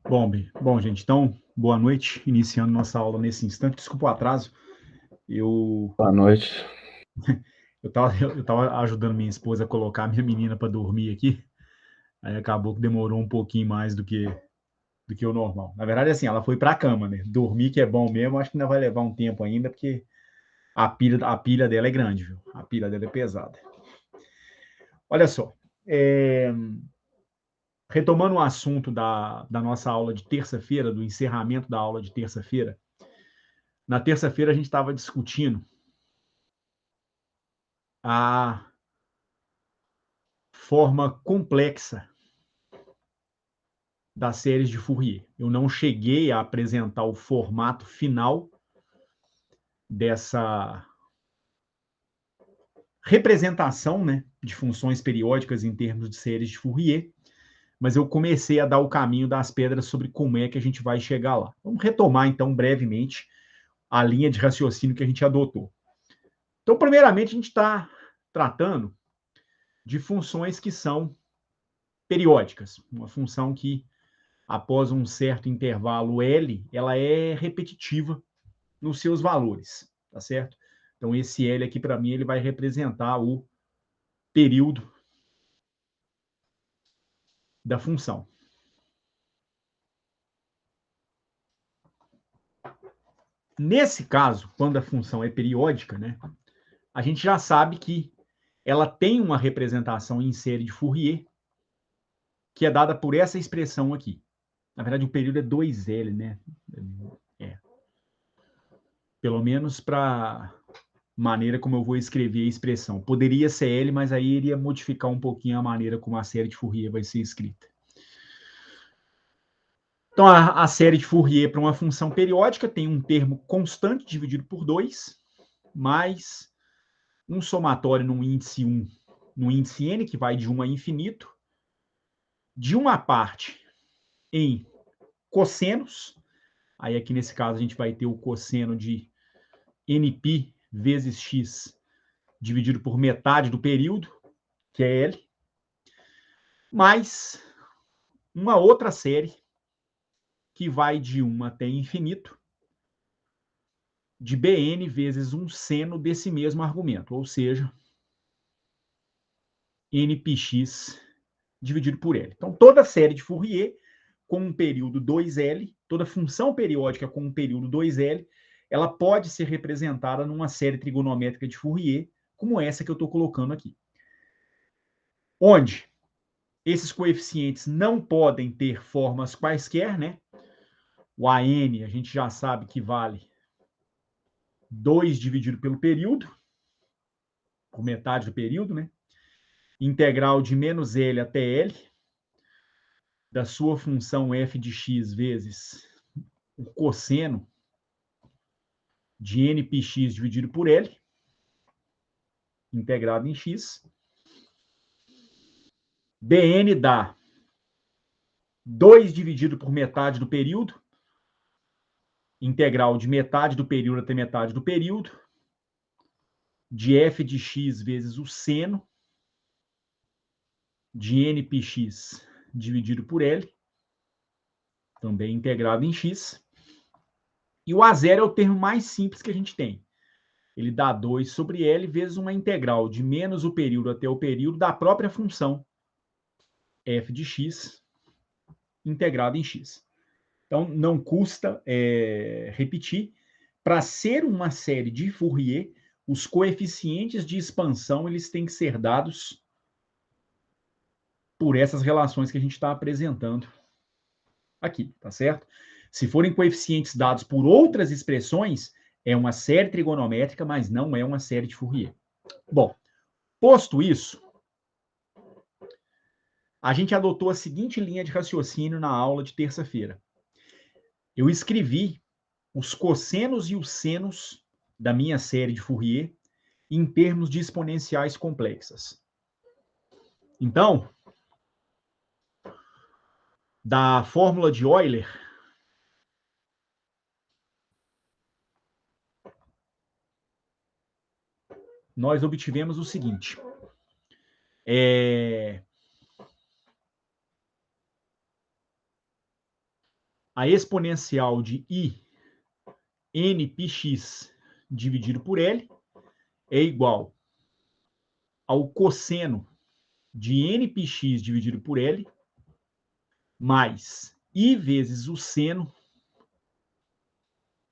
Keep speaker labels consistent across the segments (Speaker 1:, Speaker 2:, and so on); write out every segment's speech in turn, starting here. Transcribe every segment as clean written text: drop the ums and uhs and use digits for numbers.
Speaker 1: Bom, gente, então, boa noite, iniciando nossa aula nesse instante. Desculpa o atraso, eu
Speaker 2: Boa noite.
Speaker 1: eu tava ajudando minha esposa a colocar minha menina para dormir aqui, aí acabou que demorou um pouquinho mais do que o normal. Na verdade, assim, ela foi para a cama, né? Dormir que é bom mesmo, acho que ainda vai levar um tempo ainda, porque a pilha dela é grande, viu? A pilha dela é pesada. Olha só, é, retomando o assunto da nossa aula de terça-feira, do encerramento da aula de terça-feira, na terça-feira a gente estava discutindo a forma complexa das séries de Fourier. Eu não cheguei a apresentar o formato final dessa representação, né, de funções periódicas em termos de séries de Fourier, mas eu comecei a dar o caminho das pedras sobre como é que a gente vai chegar lá. Vamos retomar, então, brevemente, a linha de raciocínio que a gente adotou. Então, primeiramente, a gente está tratando de funções que são periódicas, uma função que após um certo intervalo L, ela é repetitiva nos seus valores, tá certo? Então, esse L aqui, para mim, ele vai representar o período da função. Nesse caso, quando a função é periódica, né, a gente já sabe que ela tem uma representação em série de Fourier, que é dada por essa expressão aqui. Na verdade, o período é 2L, né? É. Pelo menos para maneira como eu vou escrever a expressão. Poderia ser L, mas aí iria modificar um pouquinho a maneira como a série de Fourier vai ser escrita. Então, a série de Fourier para uma função periódica tem um termo constante dividido por 2, mais um somatório no índice 1, no índice n, que vai de 1 a infinito, de uma parte em cossenos, aí aqui nesse caso a gente vai ter o cosseno de nπ vezes x dividido por metade do período, que é L, mais uma outra série que vai de 1 até infinito, de Bn vezes um seno desse mesmo argumento, ou seja, npx dividido por L. Então, toda série de Fourier com um período 2L, toda função periódica com um período 2L, ela pode ser representada numa série trigonométrica de Fourier, como essa que eu estou colocando aqui. Onde esses coeficientes não podem ter formas quaisquer, né? O AN, a gente já sabe que vale 2 dividido pelo período, por metade do período, né? Integral de menos L até L, da sua função f de x vezes o cosseno de npx dividido por L, integrado em x. Bn dá 2 dividido por metade do período, integral de metade do período até metade do período, de f de x vezes o seno de npx dividido por L, também integrado em x. E o A0 é o termo mais simples que a gente tem. Ele dá 2 sobre L vezes uma integral de menos o período até o período da própria função f de x integrado em x. Então, não custa repetir. Para ser uma série de Fourier, os coeficientes de expansão eles têm que ser dados por essas relações que a gente está apresentando aqui, tá certo? Se forem coeficientes dados por outras expressões, é uma série trigonométrica, mas não é uma série de Fourier. Bom, posto isso, a gente adotou a seguinte linha de raciocínio na aula de terça-feira. Eu escrevi os cossenos e os senos da minha série de Fourier em termos de exponenciais complexas. Então, da fórmula de Euler, nós obtivemos o seguinte. a exponencial de I nπx dividido por L é igual ao cosseno de nπx dividido por L mais I vezes o seno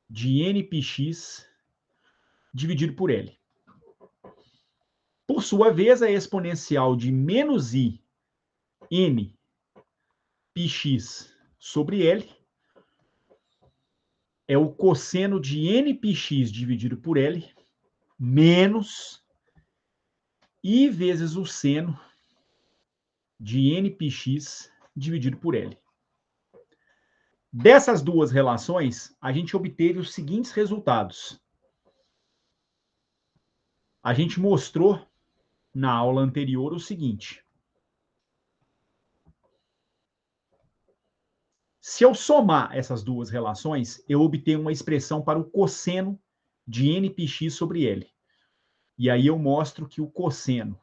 Speaker 1: de nπx dividido por L. Por sua vez, a exponencial de menos I nπx sobre L é o cosseno de nπx dividido por L menos I vezes o seno de nπx dividido por L. Dessas duas relações, a gente obteve os seguintes resultados. A gente mostrou na aula anterior o seguinte. Se eu somar essas duas relações, eu obtenho uma expressão para o cosseno de nπx sobre L. E aí eu mostro que o cosseno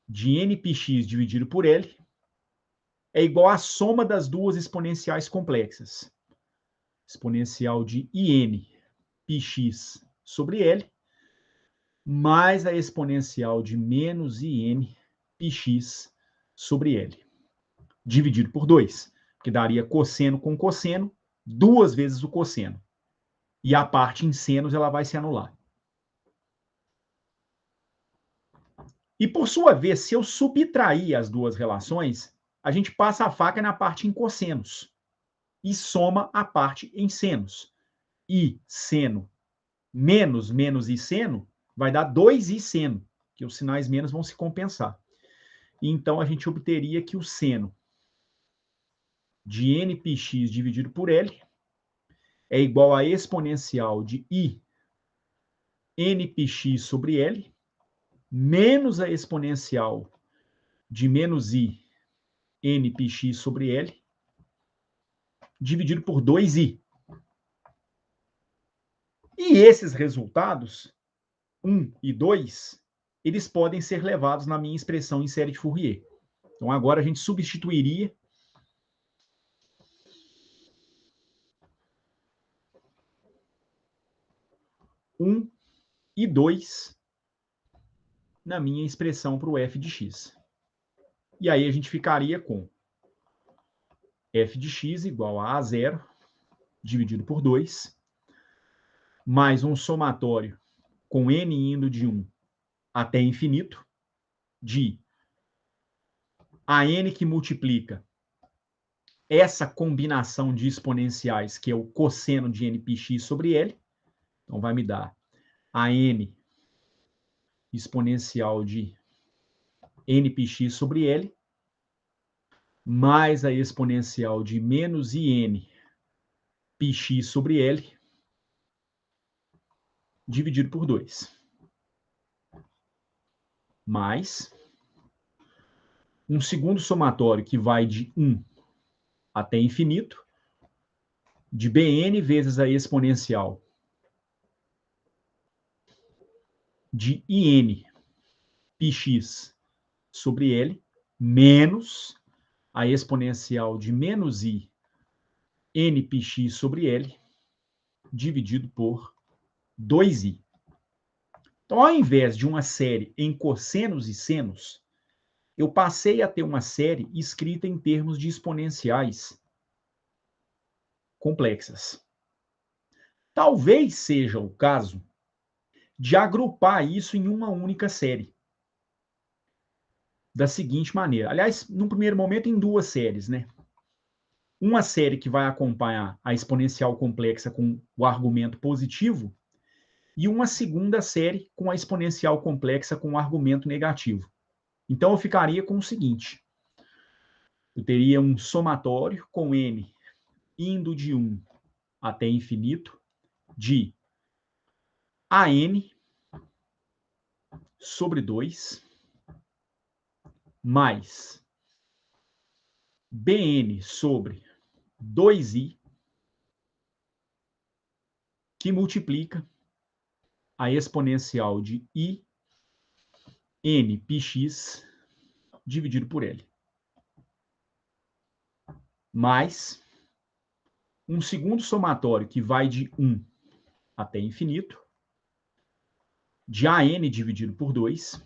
Speaker 1: de nπx dividido por L é igual à soma das duas exponenciais complexas. Exponencial de inπx sobre L mais a exponencial de menos inπx sobre L, dividido por 2, que daria cosseno com cosseno, 2 vezes o cosseno. E a parte em senos ela vai se anular. E, por sua vez, se eu subtrair as duas relações, a gente passa a faca na parte em cossenos e soma a parte em senos. I seno menos menos I seno vai dar 2I seno, que os sinais menos vão se compensar. E então, a gente obteria que o seno de nπx dividido por L é igual a exponencial de I nπx sobre L menos a exponencial de menos I nπx sobre L dividido por 2I. E esses resultados, 1 e 2, eles podem ser levados na minha expressão em série de Fourier. Então, agora a gente substituiria um e 2 na minha expressão para o f de x. E aí a gente ficaria com f de x igual a A0 dividido por 2, mais um somatório com n indo de 1 até infinito, de a n que multiplica essa combinação de exponenciais, que é o cosseno de nπx sobre L. Então, vai me dar a n exponencial de nπx sobre L, mais a exponencial de menos in πx sobre L, dividido por 2. Mais um segundo somatório que vai de 1 até infinito, de bn vezes a exponencial de in πx sobre L, menos a exponencial de menos i nπx sobre L, dividido por 2i. Então, ao invés de uma série em cossenos e senos, eu passei a ter uma série escrita em termos de exponenciais complexas. Talvez seja o caso de agrupar isso em uma única série. Da seguinte maneira. Aliás, num primeiro momento, em duas séries, né? Uma série que vai acompanhar a exponencial complexa com o argumento positivo e uma segunda série com a exponencial complexa com o argumento negativo. Então, eu ficaria com o seguinte. Eu teria um somatório com n indo de 1 até infinito de an sobre 2 mais bn sobre 2i, que multiplica a exponencial de i nπx dividido por L. Mais um segundo somatório que vai de 1 até infinito, de AN dividido por 2,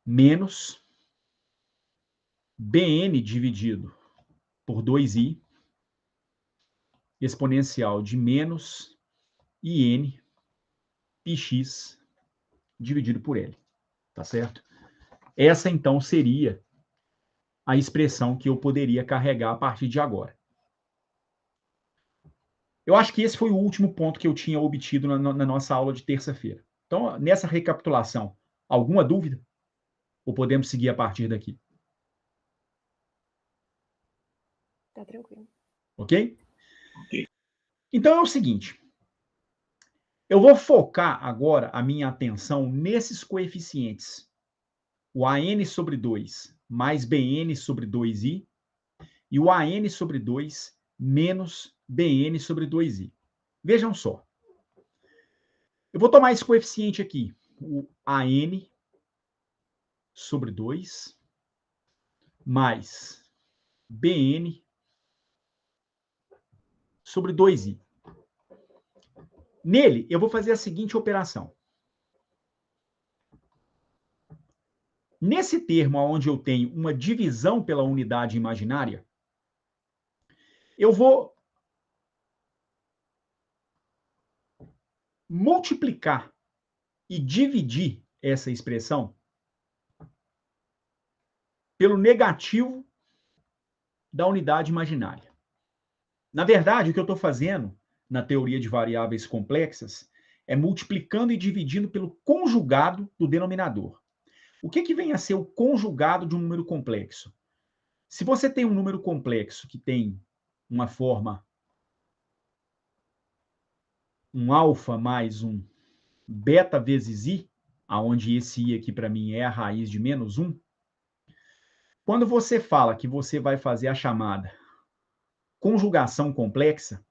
Speaker 1: menos BN dividido por 2i, exponencial de menos IN πx dividido por L. Tá certo? Essa, então, seria a expressão que eu poderia carregar a partir de agora. Eu acho que esse foi o último ponto que eu tinha obtido na nossa aula de terça-feira. Então, nessa recapitulação, alguma dúvida? Ou podemos seguir a partir daqui?
Speaker 2: Tá tranquilo.
Speaker 1: Ok? Então é o seguinte. Eu vou focar agora a minha atenção nesses coeficientes. O AN sobre 2 mais BN sobre 2i e o AN sobre 2 menos BN sobre 2i. Vejam só. Eu vou tomar esse coeficiente aqui, o AN sobre 2 mais BN sobre 2i. Nele, eu vou fazer a seguinte operação. Nesse termo onde eu tenho uma divisão pela unidade imaginária, eu vou multiplicar e dividir essa expressão pelo negativo da unidade imaginária. Na verdade, o que eu estou fazendo na teoria de variáveis complexas é multiplicando e dividindo pelo conjugado do denominador. O que vem a ser o conjugado de um número complexo? Se você tem um número complexo que tem uma forma um alfa mais um beta vezes i, aonde esse i aqui para mim é a raiz de menos 1, quando você fala que você vai fazer a chamada conjugação complexa,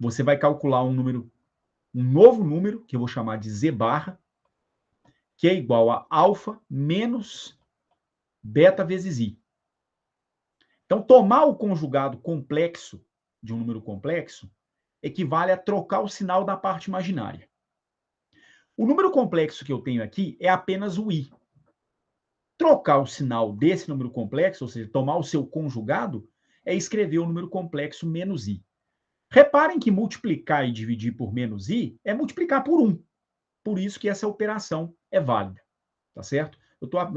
Speaker 1: você vai calcular um novo número, que eu vou chamar de z barra, que é igual a alfa menos beta vezes i. Então, tomar o conjugado complexo de um número complexo equivale a trocar o sinal da parte imaginária. O número complexo que eu tenho aqui é apenas o i. Trocar o sinal desse número complexo, ou seja, tomar o seu conjugado, é escrever o número complexo menos i. Reparem que multiplicar e dividir por menos i é multiplicar por 1. Por isso que essa operação é válida. Tá certo?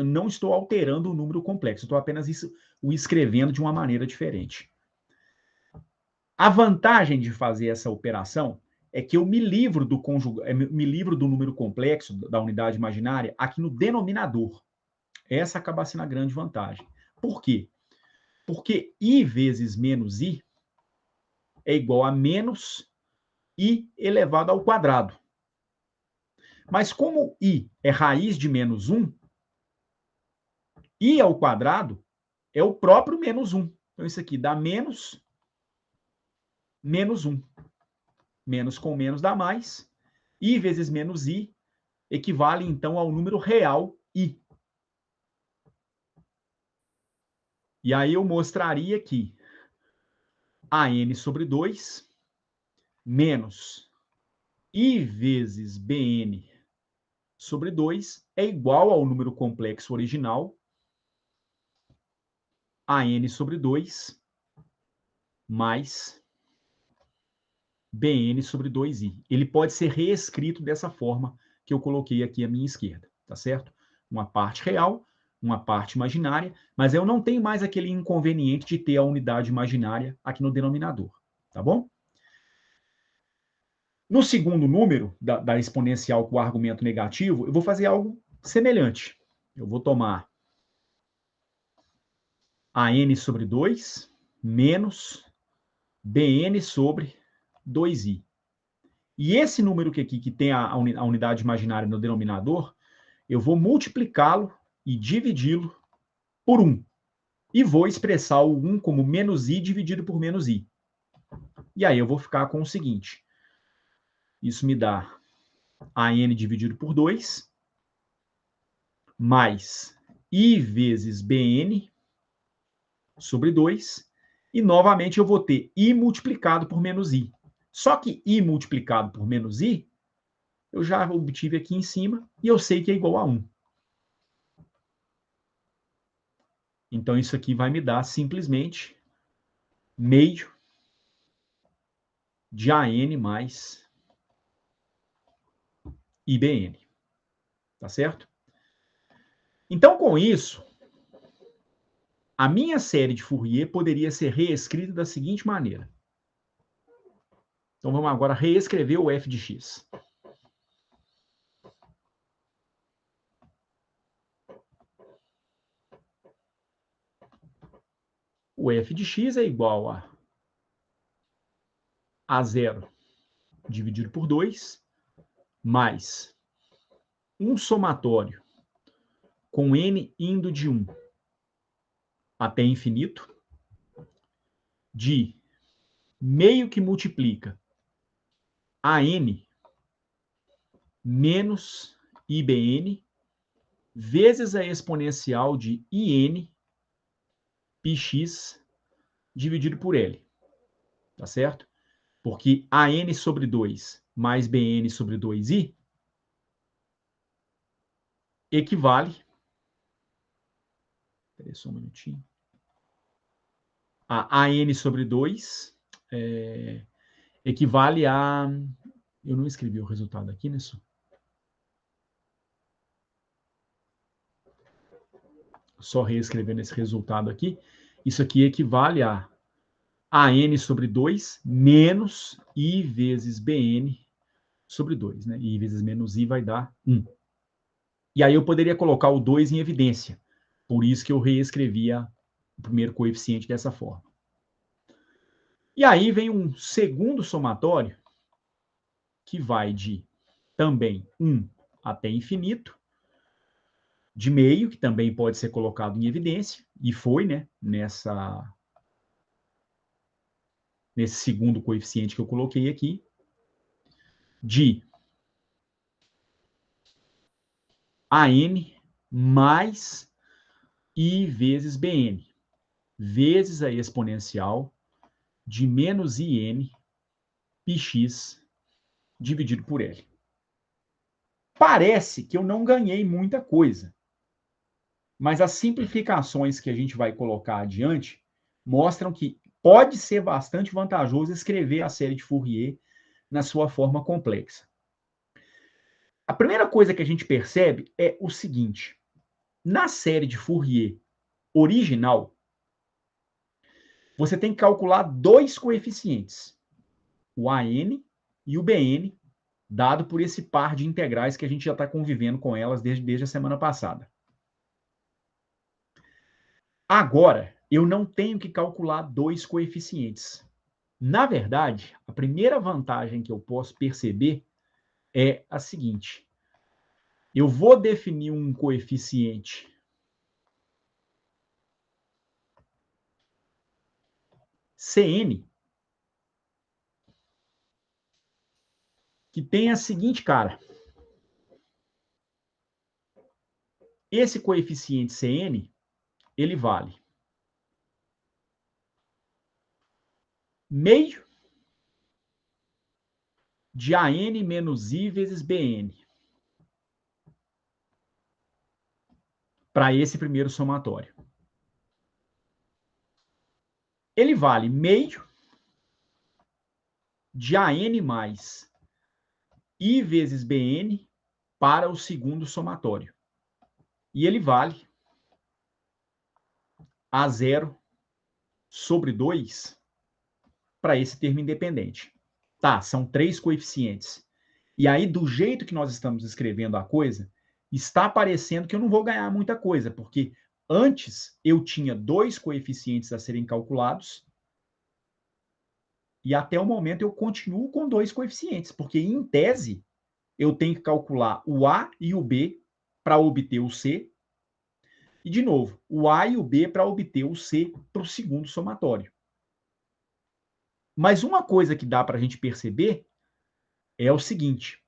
Speaker 1: Não estou alterando o número complexo, estou apenas o escrevendo de uma maneira diferente. A vantagem de fazer essa operação é que eu me livro do número complexo da unidade imaginária aqui no denominador. Essa acaba sendo a grande vantagem. Por quê? Porque i vezes menos i é igual a menos i elevado ao quadrado. Mas como i é raiz de menos 1, i ao quadrado é o próprio menos 1. Então, isso aqui dá menos 1. Menos com menos dá mais. I vezes menos i equivale, então, ao número real i. E aí eu mostraria que AN sobre 2 menos I vezes BN sobre 2 é igual ao número complexo original, AN sobre 2 mais BN sobre 2i. Ele pode ser reescrito dessa forma que eu coloquei aqui à minha esquerda, tá certo? Uma parte real, uma parte imaginária, mas eu não tenho mais aquele inconveniente de ter a unidade imaginária aqui no denominador, tá bom? No segundo número da exponencial com o argumento negativo, eu vou fazer algo semelhante. Eu vou tomar AN sobre 2 menos BN sobre 2i. E esse número aqui, que tem a unidade imaginária no denominador, eu vou multiplicá-lo e dividi-lo por 1. E vou expressar o 1 como menos i dividido por menos i. E aí eu vou ficar com o seguinte. Isso me dá AN dividido por 2, mais I vezes BN sobre 2, e novamente eu vou ter I multiplicado por menos I. Só que I multiplicado por menos I, eu já obtive aqui em cima, e eu sei que é igual a 1. Então, isso aqui vai me dar simplesmente meio de AN mais IBN. Tá certo? Então, com isso, a minha série de Fourier poderia ser reescrita da seguinte maneira. Então, vamos agora reescrever o f de x. O f de x é igual a 0 dividido por 2, mais um somatório com n indo de 1 até infinito, de meio que multiplica AN menos IBN vezes a exponencial de IN πx dividido por L. Tá certo? Porque AN sobre 2 mais BN sobre 2i equivale... Espera aí só um minutinho. A AN sobre 2 equivale a... Eu não escrevi o resultado aqui, né, só? Só reescrevendo esse resultado aqui. Isso aqui equivale a AN sobre 2 menos I vezes BN sobre 2, né? I vezes menos I vai dar 1. E aí eu poderia colocar o 2 em evidência. Por isso que eu reescrevia o primeiro coeficiente dessa forma. E aí vem um segundo somatório, que vai de também 1 até infinito, de meio, que também pode ser colocado em evidência, e foi, né, nesse segundo coeficiente que eu coloquei aqui, de AN mais I vezes BN, vezes a exponencial de menos IN πx dividido por L. Parece que eu não ganhei muita coisa, mas as simplificações que a gente vai colocar adiante mostram que pode ser bastante vantajoso escrever a série de Fourier na sua forma complexa. A primeira coisa que a gente percebe é o seguinte: na série de Fourier original, você tem que calcular dois coeficientes, o AN e o BN, dado por esse par de integrais que a gente já está convivendo com elas desde a semana passada. Agora, eu não tenho que calcular dois coeficientes. Na verdade, a primeira vantagem que eu posso perceber é a seguinte: eu vou definir um coeficiente Cn que tem a seguinte cara. Esse coeficiente Cn, ele vale meio de AN menos I vezes BN. Para esse primeiro somatório. Ele vale meio de AN mais I vezes BN para o segundo somatório. E ele vale A0 sobre 2 para esse termo independente. Tá, são três coeficientes. E aí, do jeito que nós estamos escrevendo a coisa, está parecendo que eu não vou ganhar muita coisa, porque antes eu tinha dois coeficientes a serem calculados, e até o momento eu continuo com dois coeficientes, porque em tese eu tenho que calcular o A e o B para obter o C, e de novo, o A e o B para obter o C para o segundo somatório. Mas uma coisa que dá para a gente perceber é o seguinte: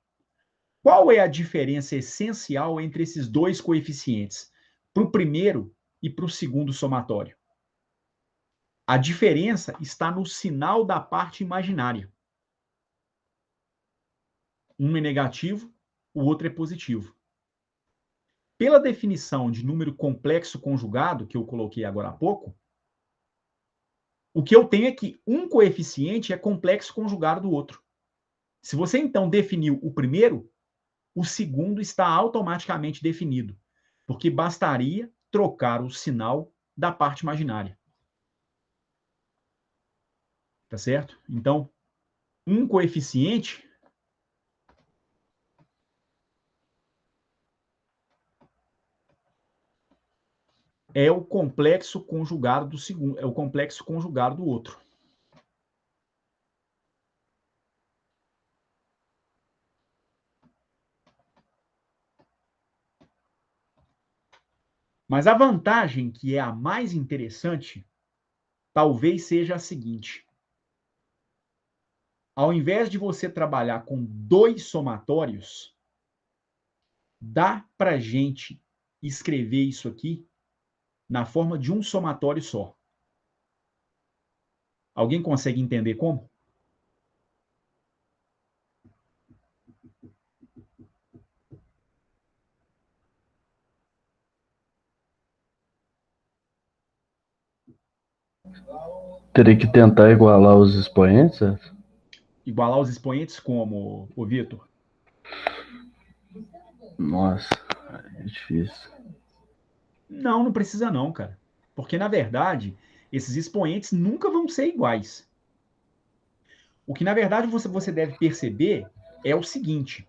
Speaker 1: qual é a diferença essencial entre esses dois coeficientes, para o primeiro e para o segundo somatório? A diferença está no sinal da parte imaginária. Um é negativo, o outro é positivo. Pela definição de número complexo conjugado, que eu coloquei agora há pouco, o que eu tenho é que um coeficiente é complexo conjugado do outro. Se você, então, definiu o primeiro, o segundo está automaticamente definido, porque bastaria trocar o sinal da parte imaginária. Tá certo? Então, um coeficiente é o complexo conjugado do segundo, é o complexo conjugado do outro. Mas a vantagem, que é a mais interessante, talvez seja a seguinte: ao invés de você trabalhar com 2 somatórios, dá para a gente escrever isso aqui na forma de um somatório só. Alguém consegue entender como?
Speaker 3: Teria que tentar igualar os expoentes?
Speaker 1: Igualar os expoentes como, o Vitor?
Speaker 3: Nossa, é difícil.
Speaker 1: Não, não precisa não, cara. Porque, na verdade, esses expoentes nunca vão ser iguais. O que, na verdade, você deve perceber é o seguinte.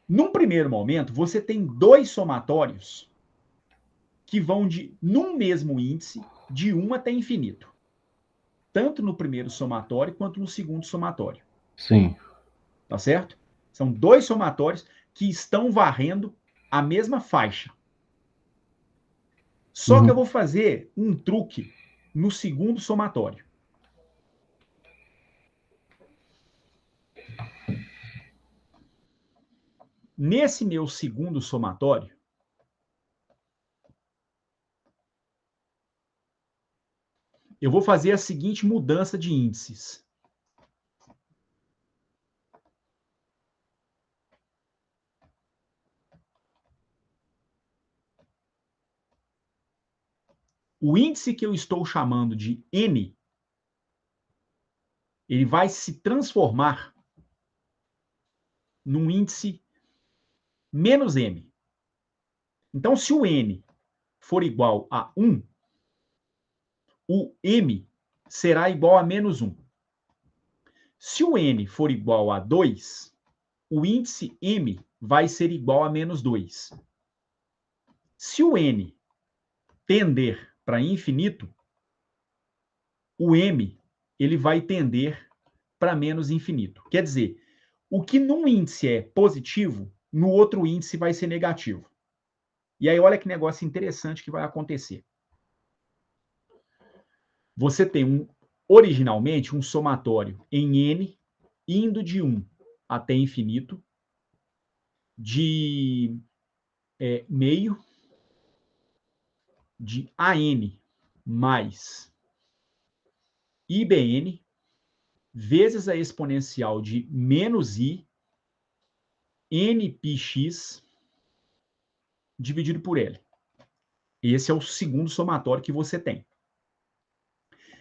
Speaker 1: Num primeiro momento, você tem 2 somatórios que vão num mesmo índice, de 1 até infinito. Tanto no primeiro somatório quanto no segundo somatório.
Speaker 3: Sim.
Speaker 1: Tá certo? São 2 somatórios que estão varrendo a mesma faixa. Só que eu vou fazer um truque no segundo somatório. Nesse meu segundo somatório, eu vou fazer a seguinte mudança de índices. O índice que eu estou chamando de n, ele vai se transformar num índice menos m. Então, se o n for igual a 1, o m será igual a menos 1. Se o n for igual a 2, o índice m vai ser igual a menos 2. Se o n tender para infinito, o m ele vai tender para menos infinito. Quer dizer, o que num índice é positivo, no outro índice vai ser negativo. E aí, olha que negócio interessante que vai acontecer. Você tem originalmente um somatório em n, indo de 1 até infinito, de meio, de AN mais IBN, vezes a exponencial de menos I, nπx, dividido por L. Esse é o segundo somatório que você tem.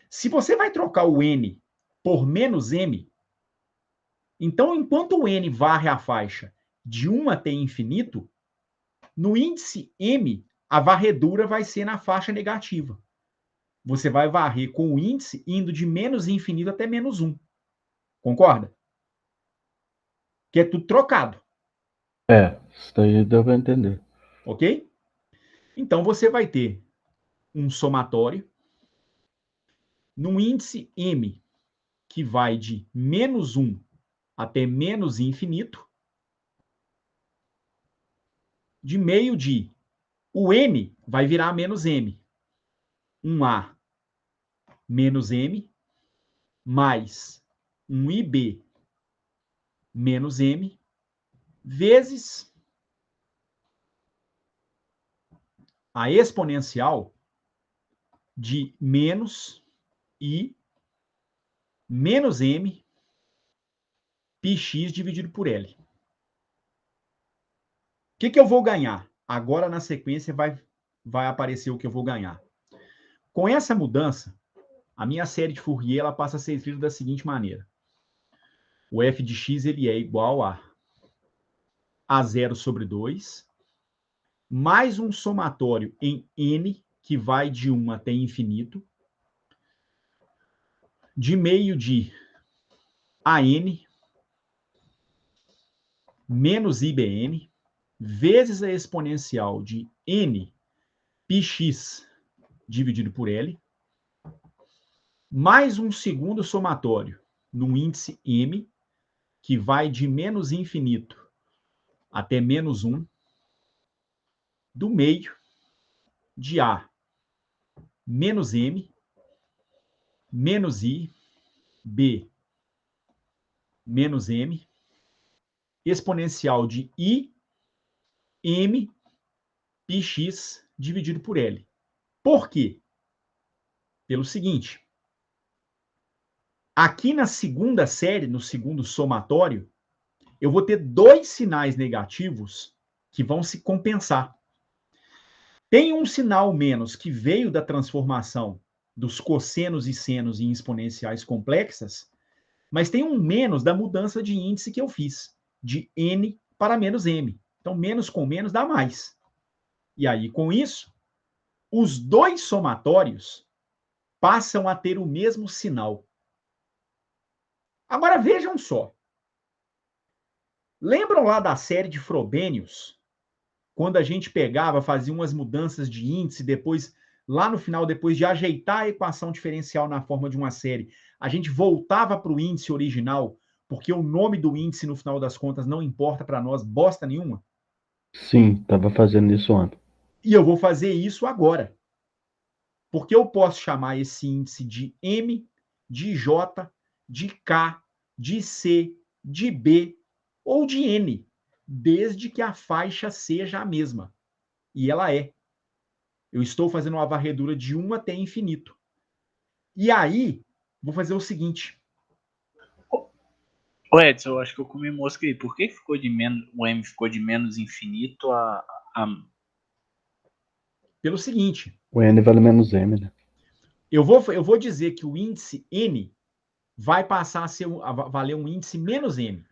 Speaker 1: Se você vai trocar o n por menos m, então, enquanto o n varre a faixa de 1 até infinito, no índice m, a varredura vai ser na faixa negativa. Você vai varrer com o índice indo de menos infinito até menos 1. Concorda? Que é tudo trocado.
Speaker 3: Isso daí deu para entender.
Speaker 1: Ok? Então, você vai ter um somatório num índice m, que vai de menos 1 até menos infinito, de meio de o n vai virar menos m. 1a menos m, mais um ib menos m, vezes a exponencial de menos I menos M πx dividido por L. O que eu vou ganhar? Agora, na sequência, vai aparecer o que eu vou ganhar. Com essa mudança, a minha série de Fourier ela passa a ser escrita da seguinte maneira. O f de x ele é igual a 0 sobre 2, mais um somatório em n, que vai de 1 até infinito, de meio de AN menos IBN, vezes a exponencial de N πx dividido por L, mais um segundo somatório no índice M, que vai de menos infinito até menos 1, do meio de A menos M, menos I, B menos M, exponencial de I, M, πx dividido por L. Por quê? Pelo seguinte, aqui na segunda série, no segundo somatório, eu vou ter dois sinais negativos que vão se compensar. Tem um sinal menos que veio da transformação dos cossenos e senos em exponenciais complexas, mas tem um menos da mudança de índice que eu fiz, de N para menos M. Então, menos com menos dá mais. E aí, com isso, os dois somatórios passam a ter o mesmo sinal. Agora, vejam só. Lembram lá da série de Frobenius? Quando a gente pegava, fazia umas mudanças de índice, depois, lá no final, depois de ajeitar a equação diferencial na forma de uma série, a gente voltava para o índice original, porque o nome do índice, no final das contas, não importa para nós bosta nenhuma?
Speaker 3: Sim, tava fazendo isso ontem.
Speaker 1: E eu vou fazer isso agora. Porque eu posso chamar esse índice de M, de J, de K, de C, de B ou de N, desde que a faixa seja a mesma. E ela é. Eu estou fazendo uma varredura de 1 até infinito. E aí, vou fazer o seguinte.
Speaker 4: Ô Edson, eu acho que eu comi mosca aí. Por que ficou de menos, o M ficou de menos infinito a...
Speaker 1: Pelo seguinte.
Speaker 3: O N vale menos M, né?
Speaker 1: Eu vou dizer que o índice N vai passar a valer um índice menos M.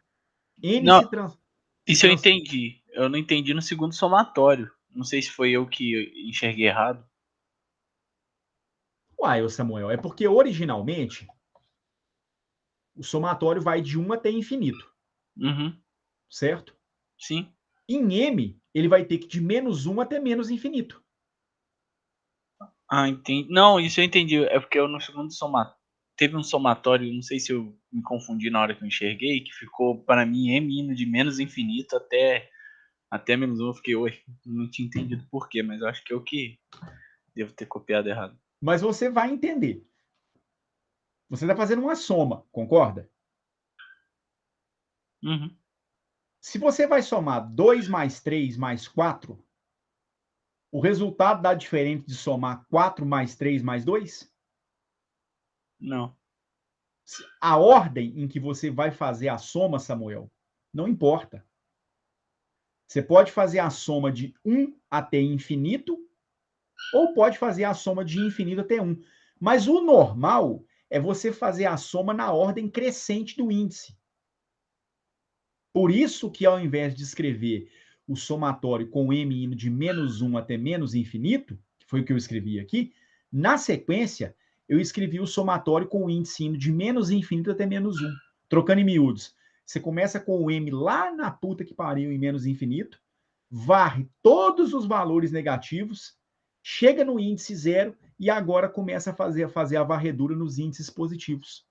Speaker 1: N
Speaker 4: Não,
Speaker 1: se trans...
Speaker 4: Isso eu entendi. Eu não entendi no segundo somatório. Não sei se foi eu que enxerguei errado.
Speaker 1: Uai, Samuel, é porque originalmente o somatório vai de 1 até infinito.
Speaker 4: Uhum.
Speaker 1: Certo?
Speaker 4: Sim.
Speaker 1: Em M, ele vai ter que de menos 1 até menos infinito.
Speaker 4: Ah, entendi. Não, isso eu entendi. É porque eu no segundo somatório teve um somatório, não sei se eu me confundi na hora que eu enxerguei, que ficou para mim M indo de menos infinito até menos 1. Eu fiquei, oi, não tinha entendido por quê, mas eu acho que eu que devo ter copiado errado.
Speaker 1: Mas você vai entender. Você está fazendo uma soma, concorda?
Speaker 4: Uhum.
Speaker 1: Se você vai somar 2 mais 3 mais 4, o resultado dá diferente de somar 4 mais 3 mais 2?
Speaker 4: Não.
Speaker 1: A ordem em que você vai fazer a soma, Samuel, não importa. Você pode fazer a soma de 1 até infinito, ou pode fazer a soma de infinito até 1. Mas o normal é você fazer a soma na ordem crescente do índice. Por isso que, ao invés de escrever o somatório com M indo de menos 1 até menos infinito, que foi o que eu escrevi aqui, na sequência, eu escrevi o somatório com o índice indo de menos infinito até menos 1. Trocando em miúdos. Você começa com o M lá na puta que pariu em menos infinito, varre todos os valores negativos, chega no índice zero e agora começa a fazer a varredura nos índices positivos.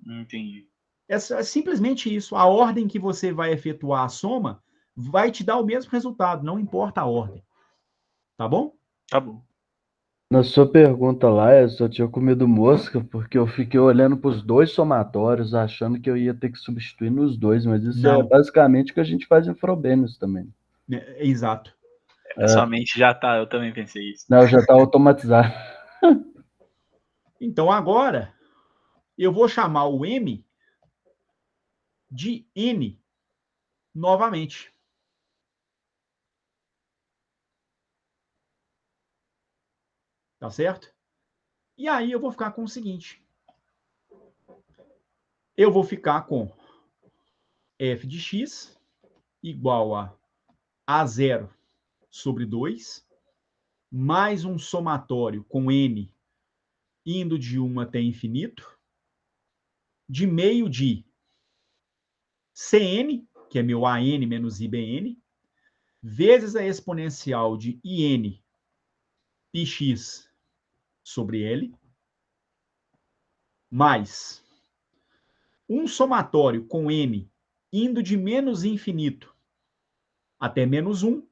Speaker 4: Entendi.
Speaker 1: É simplesmente isso. A ordem que você vai efetuar a soma vai te dar o mesmo resultado, não importa a ordem. Tá bom?
Speaker 4: Tá bom.
Speaker 3: Na sua pergunta lá, eu só tinha comido mosca porque eu fiquei olhando para os dois somatórios, achando que eu ia ter que substituir nos dois, mas isso é
Speaker 1: Não.
Speaker 3: basicamente o que a gente faz em Frobenius também.
Speaker 1: Exato.
Speaker 4: Sua mente já tá, eu também pensei isso.
Speaker 3: Não, já está automatizado.
Speaker 1: Então, agora, eu vou chamar o M de N novamente. Tá certo? E aí eu vou ficar com o seguinte. Eu vou ficar com f de x igual a A0 sobre 2, mais um somatório com n indo de 1 até infinito, de meio de Cn, que é meu AN menos IBN, vezes a exponencial de IN πx sobre L, mais um somatório com N indo de menos infinito até menos 1,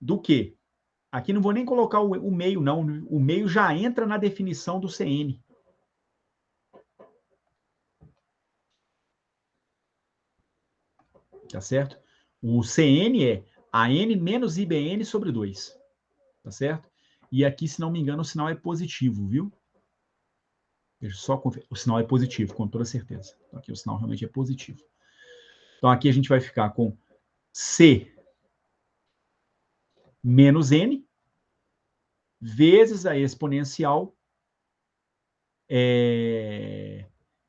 Speaker 1: do que? Aqui não vou nem colocar o meio, não. O meio já entra na definição do Cn. Tá certo? O Cn é AN menos IBN sobre 2. Tá certo? E aqui, se não me engano, o sinal é positivo, viu? Deixa eu só conferir. O sinal é positivo, com toda certeza. Então, aqui o sinal realmente é positivo. Então, aqui a gente vai ficar com C menos N vezes a exponencial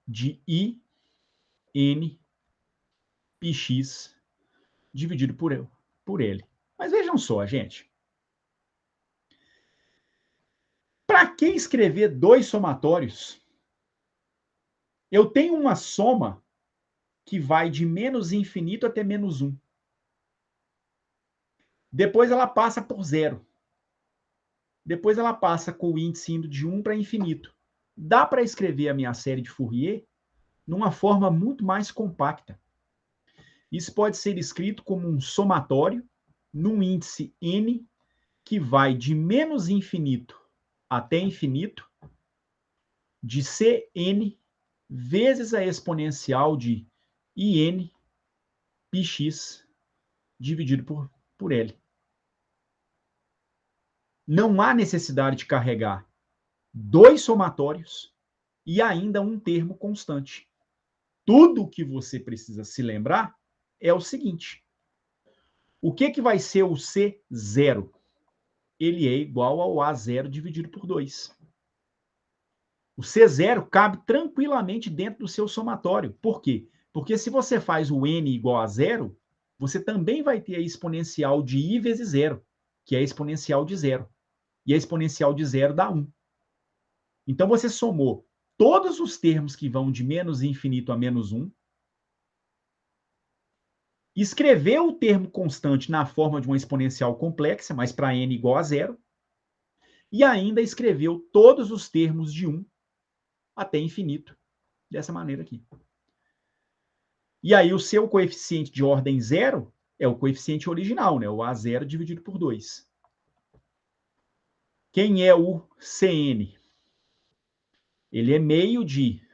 Speaker 1: de IN πx dividido por L. Mas vejam só, gente. Para que escrever dois somatórios? Eu tenho uma soma que vai de menos infinito até menos 1. Depois ela passa por zero. Depois ela passa com o índice indo de 1 para infinito. Dá para escrever a minha série de Fourier numa forma muito mais compacta. Isso pode ser escrito como um somatório num índice n que vai de menos infinito até infinito, de Cn vezes a exponencial de IN πx dividido por L. Não há necessidade de carregar dois somatórios e ainda um termo constante. Tudo o que você precisa se lembrar é o seguinte. O que vai ser o C0? Ele é igual ao A0 dividido por 2. O C0 cabe tranquilamente dentro do seu somatório. Por quê? Porque se você faz o N igual a zero, você também vai ter a exponencial de I vezes zero, que é a exponencial de zero. E a exponencial de zero dá 1. Então, você somou todos os termos que vão de menos infinito a menos 1, escreveu o termo constante na forma de uma exponencial complexa, mas para n igual a zero, e ainda escreveu todos os termos de 1 até infinito, dessa maneira aqui. E aí o seu coeficiente de ordem zero é o coeficiente original, né? O A0 dividido por 2. Quem é o Cn? Ele é meio de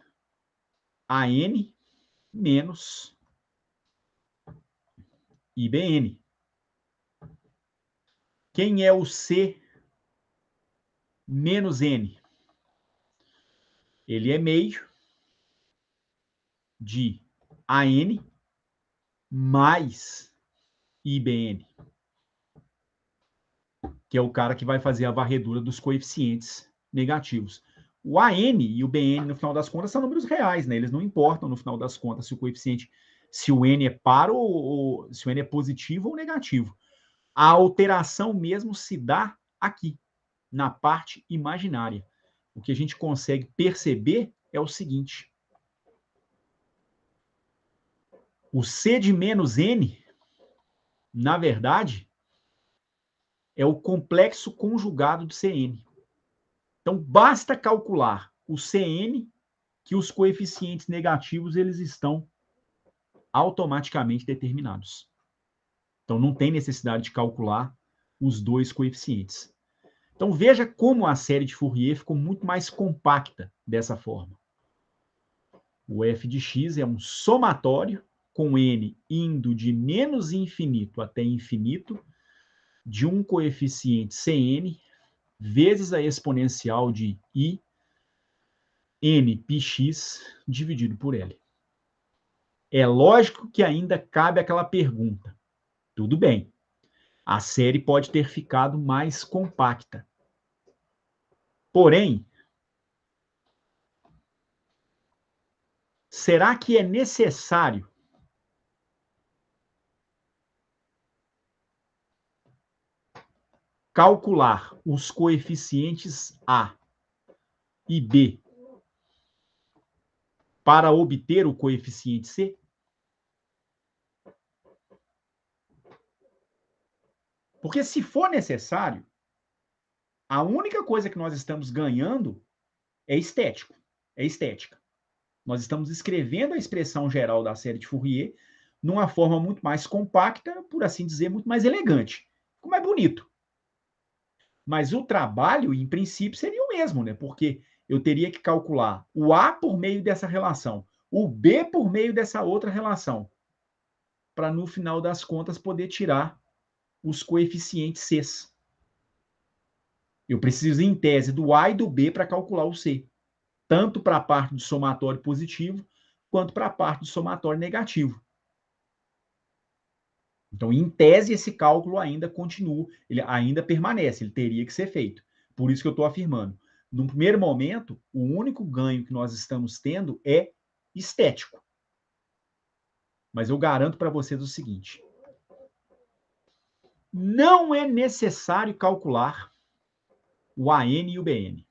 Speaker 1: AN menos IBN. Quem é o C menos N? Ele é meio de AN mais IBN, que é o cara que vai fazer a varredura dos coeficientes negativos. O AN e o BN, no final das contas, são números reais, né? Eles não importam, no final das contas, se o coeficiente, se o N é par ou se o N é positivo ou negativo. A alteração mesmo se dá aqui, na parte imaginária. O que a gente consegue perceber é o seguinte. O C de menos N, na verdade, é o complexo conjugado do Cn. Então, basta calcular o Cn, que os coeficientes negativos eles estão automaticamente determinados. Então, não tem necessidade de calcular os dois coeficientes. Então, veja como a série de Fourier ficou muito mais compacta dessa forma. O f de x é um somatório com n indo de menos infinito até infinito de um coeficiente Cn vezes a exponencial de I n πx dividido por L. É lógico que ainda cabe aquela pergunta. Tudo bem, a série pode ter ficado mais compacta. Porém, será que é necessário calcular os coeficientes A e B para obter o coeficiente C? Porque se for necessário, a única coisa que nós estamos ganhando é estético, é estética. Nós estamos escrevendo a expressão geral da série de Fourier numa forma muito mais compacta, por assim dizer, muito mais elegante. Ficou mais bonito. Mas o trabalho, em princípio, seria o mesmo, né? Porque eu teria que calcular o A por meio dessa relação, o B por meio dessa outra relação, para, no final das contas, poder tirar os coeficientes Cs. Eu preciso, em tese, do A e do B para calcular o C, tanto para a parte do somatório positivo, quanto para a parte do somatório negativo. Então, em tese, esse cálculo ainda continua, ele ainda permanece, ele teria que ser feito. Por isso que eu estou afirmando. No primeiro momento, o único ganho que nós estamos tendo é estético. Mas eu garanto para vocês o seguinte: não é necessário calcular o AN e o BN.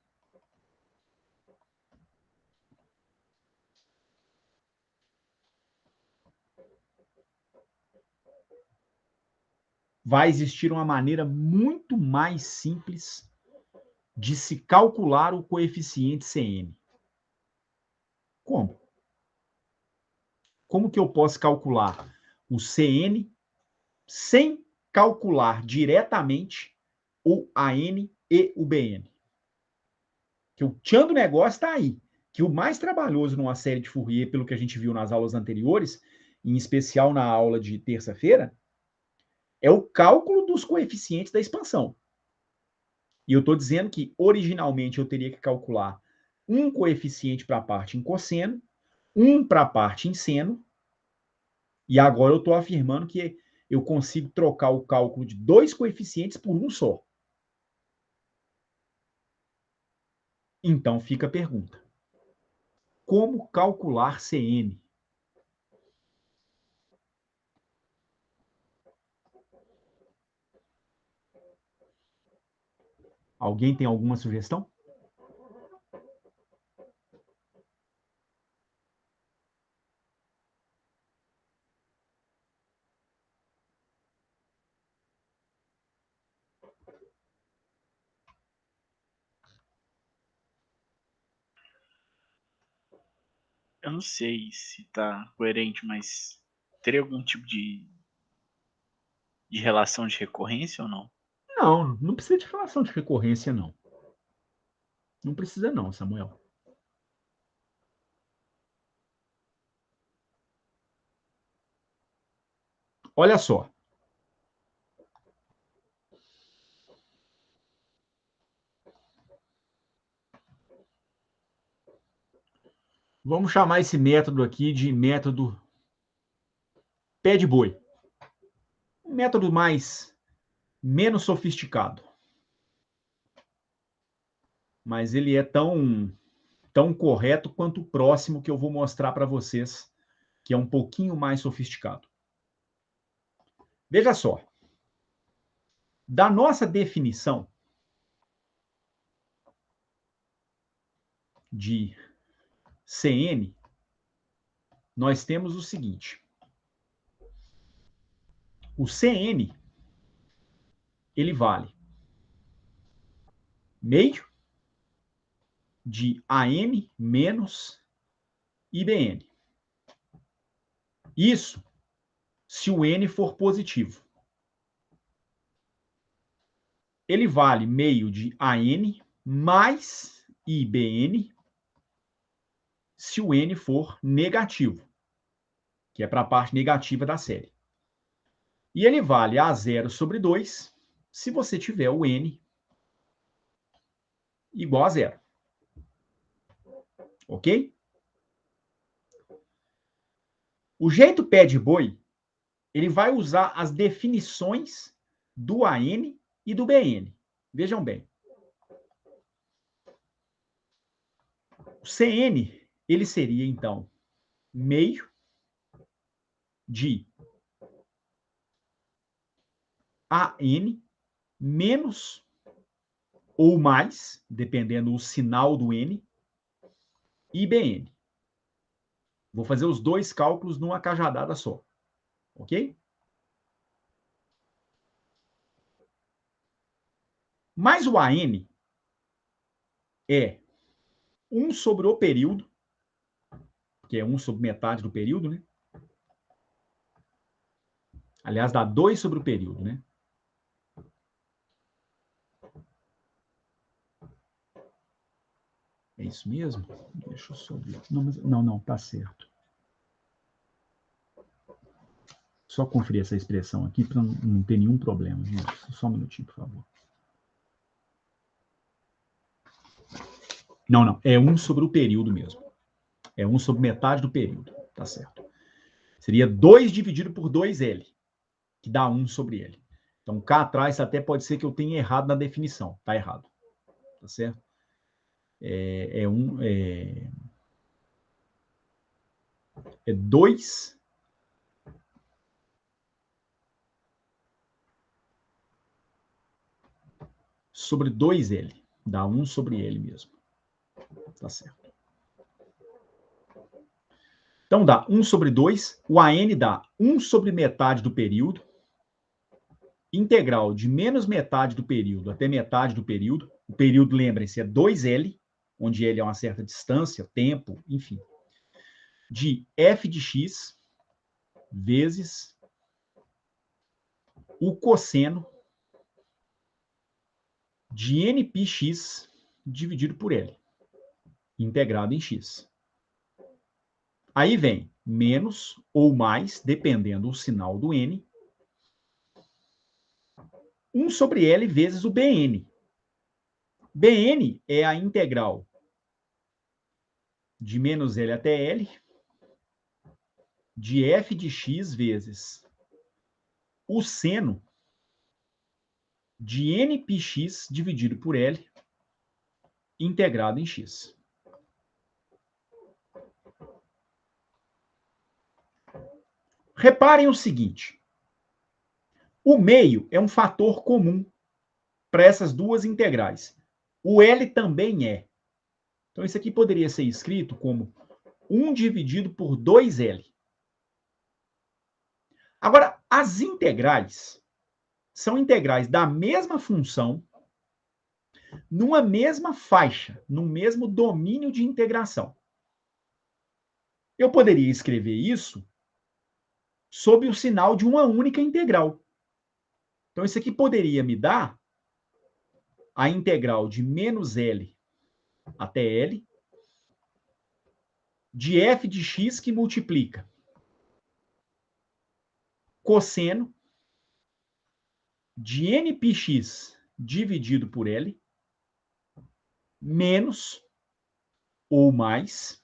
Speaker 1: Vai existir uma maneira muito mais simples de se calcular o coeficiente CN. Como? Como que eu posso calcular o CN sem calcular diretamente o AN e o BN? Que o tchan do negócio está aí. Que o mais trabalhoso numa série de Fourier, pelo que a gente viu nas aulas anteriores, em especial na aula de terça-feira, é o cálculo dos coeficientes da expansão. E eu estou dizendo que, originalmente, eu teria que calcular um coeficiente para a parte em cosseno, um para a parte em seno, e agora eu estou afirmando que eu consigo trocar o cálculo de dois coeficientes por um só. Então fica a pergunta: como calcular CN? Alguém tem alguma sugestão?
Speaker 4: Eu não sei se tá coerente, mas teria algum tipo de relação de recorrência ou não?
Speaker 1: Não, não precisa de relação de recorrência, não. Não precisa não, Samuel. Olha só. Vamos chamar esse método aqui de método pé de boi. Um método menos sofisticado. Mas ele é tão correto quanto o próximo que eu vou mostrar para vocês, que é um pouquinho mais sofisticado. Veja só. Da nossa definição de CN, nós temos o seguinte. O CN, ele vale meio de AN menos IBN. Isso se o N for positivo. Ele vale meio de AN mais IBN se o N for negativo, que é para a parte negativa da série. E ele vale A0 sobre 2 se você tiver o N igual a zero. Ok? O jeito pé de boi, ele vai usar as definições do AN e do BN. Vejam bem. O CN, ele seria, então, meio de AN menos ou mais, dependendo do sinal do N, IBN. Vou fazer os dois cálculos numa cajadada só. Ok? Mas o AN é 1 sobre o período, que é 1 sobre metade do período, né? Aliás, dá 2 sobre o período, né? É isso mesmo? Deixa eu só ver. Não, tá certo. Só conferir essa expressão aqui para não ter nenhum problema, gente. Só um minutinho, por favor. Não. É 1 sobre o período mesmo. É 1 sobre metade do período. Tá certo. Seria 2 dividido por 2L, que dá 1 sobre L. Então, cá atrás até pode ser que eu tenha errado na definição. Tá errado. Tá certo? É 2 sobre 2L. Dá 1 sobre L mesmo. Tá certo. Então, dá 1 sobre 2. O AN dá 1 sobre metade do período. Integral de menos metade do período até metade do período. O período, lembrem-se, é 2L, onde L é uma certa distância, tempo, enfim. De f de x vezes o cosseno de nπx dividido por L, integrado em x. Aí vem menos ou mais, dependendo do sinal do n, 1 sobre L vezes o Bn. Bn é a integral de menos L até L de f de x vezes o seno de nπx dividido por L, integrado em x. Reparem o seguinte. O meio é um fator comum para essas duas integrais. O L também é. Então, isso aqui poderia ser escrito como 1 dividido por 2L. Agora, as integrais são integrais da mesma função, numa mesma faixa, no mesmo domínio de integração. Eu poderia escrever isso sob o sinal de uma única integral. Então, isso aqui poderia me dar a integral de menos L até L de f de x que multiplica cosseno de nπx dividido por L menos ou mais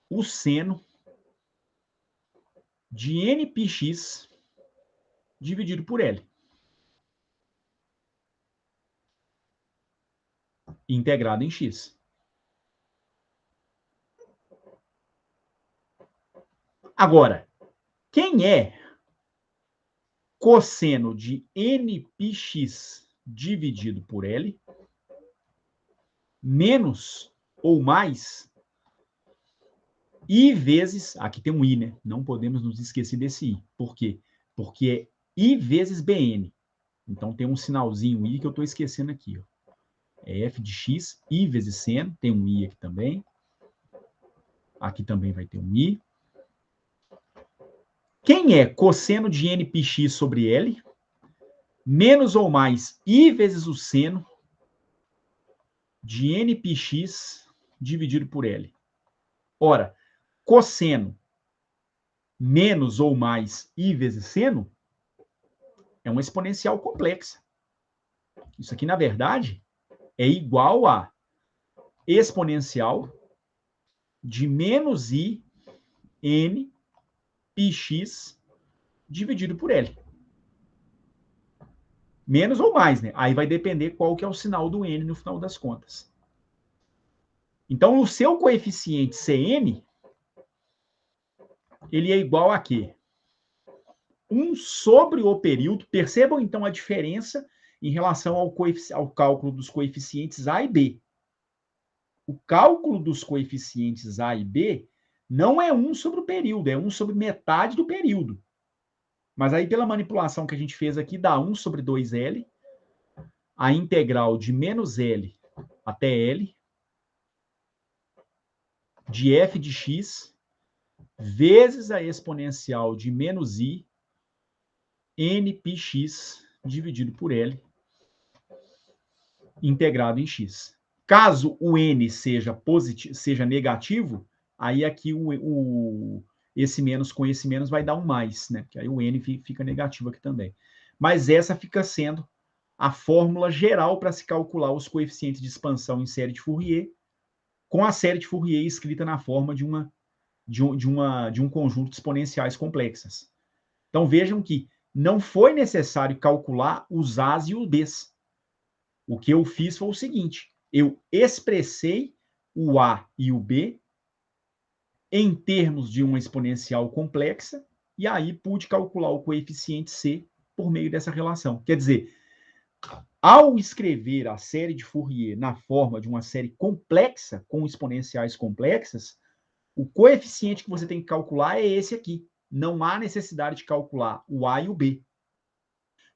Speaker 1: o seno de nπx dividido por L, integrado em x. Agora, quem é cosseno de nπx dividido por L menos ou mais I vezes, aqui tem um I, né? Não podemos nos esquecer desse I. Por quê? Porque é I vezes BN. Então tem um sinalzinho I que eu estou esquecendo aqui. Ó. É f de x, I vezes seno, tem um I aqui também. Aqui também vai ter um I. Quem é cosseno de nπx sobre L? Menos ou mais I vezes o seno de nπx dividido por L. Ora, cosseno menos ou mais I vezes seno é uma exponencial complexa. Isso aqui, na verdade, é igual a exponencial de menos I N πx dividido por L. Menos ou mais, né? Aí vai depender qual que é o sinal do N no final das contas. Então, o seu coeficiente Cn, ele é igual a quê? 1 sobre o período. Percebam, então, a diferença em relação ao cálculo dos coeficientes A e B. O cálculo dos coeficientes A e B não é 1 sobre o período, é 1 sobre metade do período. Mas aí, pela manipulação que a gente fez aqui, dá 1 sobre 2L, a integral de menos L até L, de f de x, vezes a exponencial de menos I, n πx, dividido por L, integrado em x. Caso o n seja negativo, aí aqui esse menos com esse menos vai dar um mais, né? Porque aí o n fica negativo aqui também. Mas essa fica sendo a fórmula geral para se calcular os coeficientes de expansão em série de Fourier, com a série de Fourier escrita na forma de um conjunto de exponenciais complexas. Então vejam que não foi necessário calcular os A's e os B's. O que eu fiz foi o seguinte: eu expressei o A e o B em termos de uma exponencial complexa, e aí pude calcular o coeficiente C por meio dessa relação. Quer dizer, ao escrever a série de Fourier na forma de uma série complexa, com exponenciais complexas, o coeficiente que você tem que calcular é esse aqui. Não há necessidade de calcular o A e o B.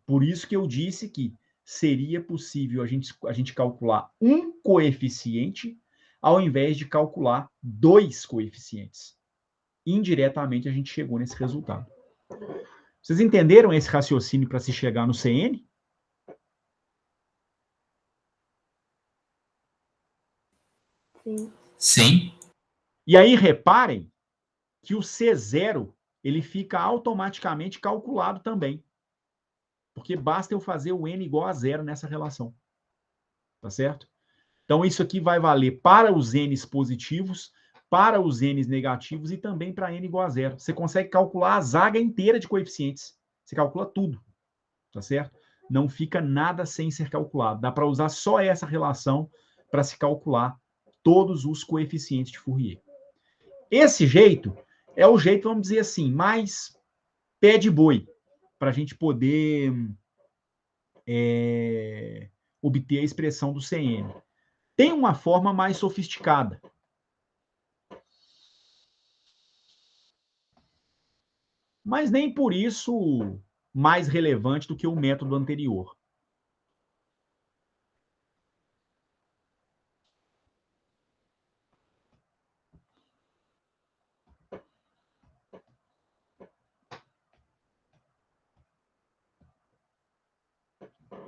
Speaker 1: Por isso que eu disse que seria possível a gente calcular um coeficiente ao invés de calcular 2 coeficientes. Indiretamente, a gente chegou nesse resultado. Vocês entenderam esse raciocínio para se chegar no CN?
Speaker 2: Sim.
Speaker 5: Sim.
Speaker 1: E aí, reparem que o C0 ele fica automaticamente calculado também. Porque basta eu fazer o n igual a zero nessa relação. Tá certo? Então, isso aqui vai valer para os n's positivos, para os n's negativos e também para n igual a zero. Você consegue calcular a zaga inteira de coeficientes. Você calcula tudo. Tá certo? Não fica nada sem ser calculado. Dá para usar só essa relação para se calcular todos os coeficientes de Fourier. Esse jeito é o jeito, vamos dizer assim, mais pé de boi, para a gente poder obter a expressão do CN. Tem uma forma mais sofisticada. Mas nem por isso mais relevante do que o método anterior.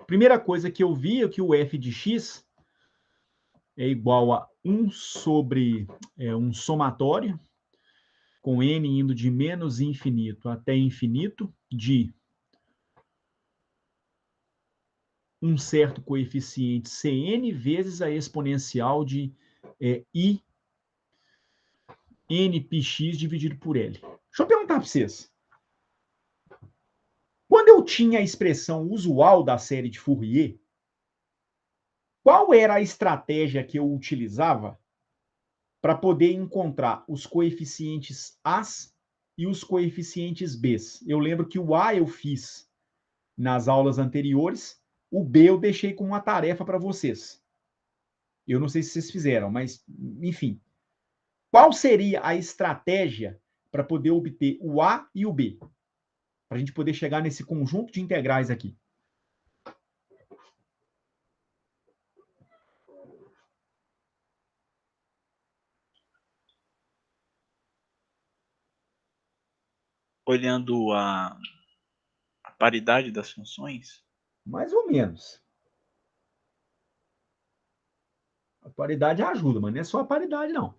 Speaker 1: Primeira coisa que eu vi é que o f de x é igual a 1 sobre um somatório, com n indo de menos infinito até infinito, de um certo coeficiente Cn vezes a exponencial de I n πx dividido por L. Deixa eu perguntar para vocês. Quando eu tinha a expressão usual da série de Fourier, qual era a estratégia que eu utilizava para poder encontrar os coeficientes A's e os coeficientes B's? Eu lembro que o A eu fiz nas aulas anteriores, o B eu deixei como uma tarefa para vocês. Eu não sei se vocês fizeram, mas, enfim. Qual seria a estratégia para poder obter o A e o B? Para a gente poder chegar nesse conjunto de integrais aqui.
Speaker 4: Olhando a paridade das funções,
Speaker 1: Mais ou menos. A paridade ajuda, mas não é só a paridade, não.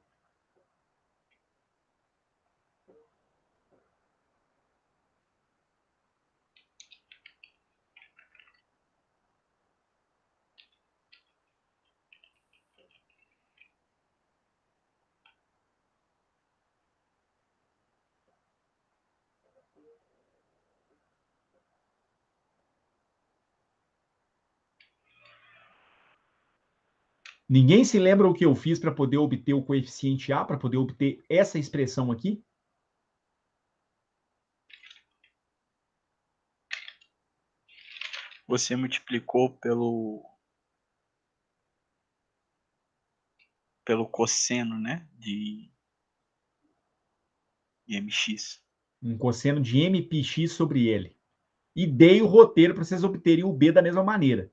Speaker 1: Ninguém se lembra o que eu fiz para poder obter o coeficiente A, para poder obter essa expressão aqui?
Speaker 4: Você multiplicou pelo cosseno, né? De mx.
Speaker 1: Um cosseno de MPx sobre L. E dei o roteiro para vocês obterem o B da mesma maneira.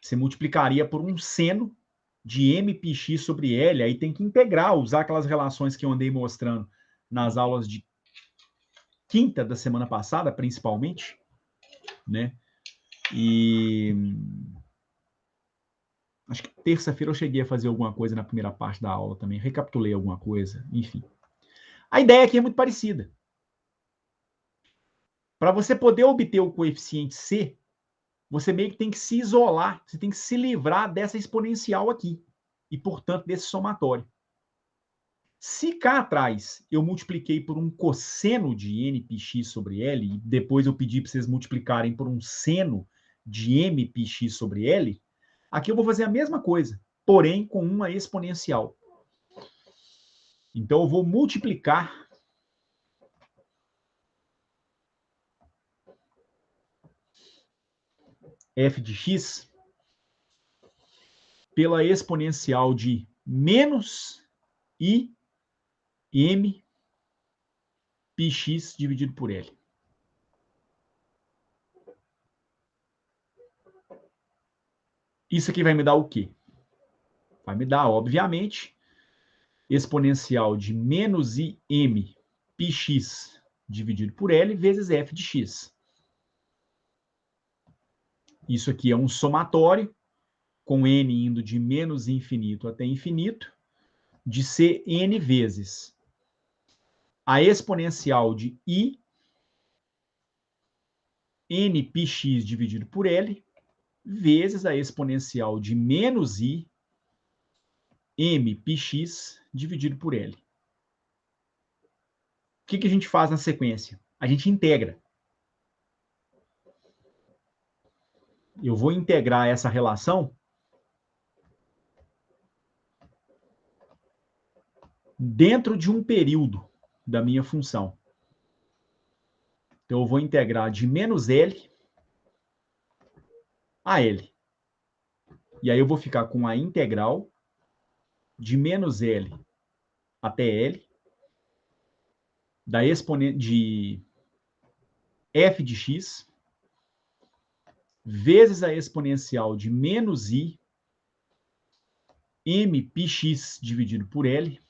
Speaker 1: Você multiplicaria por um seno de MPx sobre L, aí tem que integrar, usar aquelas relações que eu andei mostrando nas aulas de quinta da semana passada, principalmente, né? E acho que terça-feira eu cheguei a fazer alguma coisa na primeira parte da aula também, recapitulei alguma coisa, enfim. A ideia aqui é muito parecida. Para você poder obter o coeficiente C, você meio que tem que se isolar, você tem que se livrar dessa exponencial aqui, e, portanto, desse somatório. Se cá atrás eu multipliquei por um cosseno de npx sobre L, e depois eu pedi para vocês multiplicarem por um seno de mpx sobre L, aqui eu vou fazer a mesma coisa, porém com uma exponencial. Então eu vou multiplicar f de x pela exponencial de menos i m πx dividido por L. Isso aqui vai me dar o quê? Vai me dar, obviamente, exponencial de menos im πx dividido por L vezes f de x. Isso aqui é um somatório, com n indo de menos infinito até infinito, de ser n vezes a exponencial de i n πx dividido por L vezes a exponencial de menos i m πx dividido por L. O que a gente faz na sequência? A gente integra. Eu vou integrar essa relação dentro de um período da minha função. Então, eu vou integrar de menos L a L. E aí eu vou ficar com a integral de menos L até L da exponente de f de x vezes a exponencial de menos i m πx dividido por L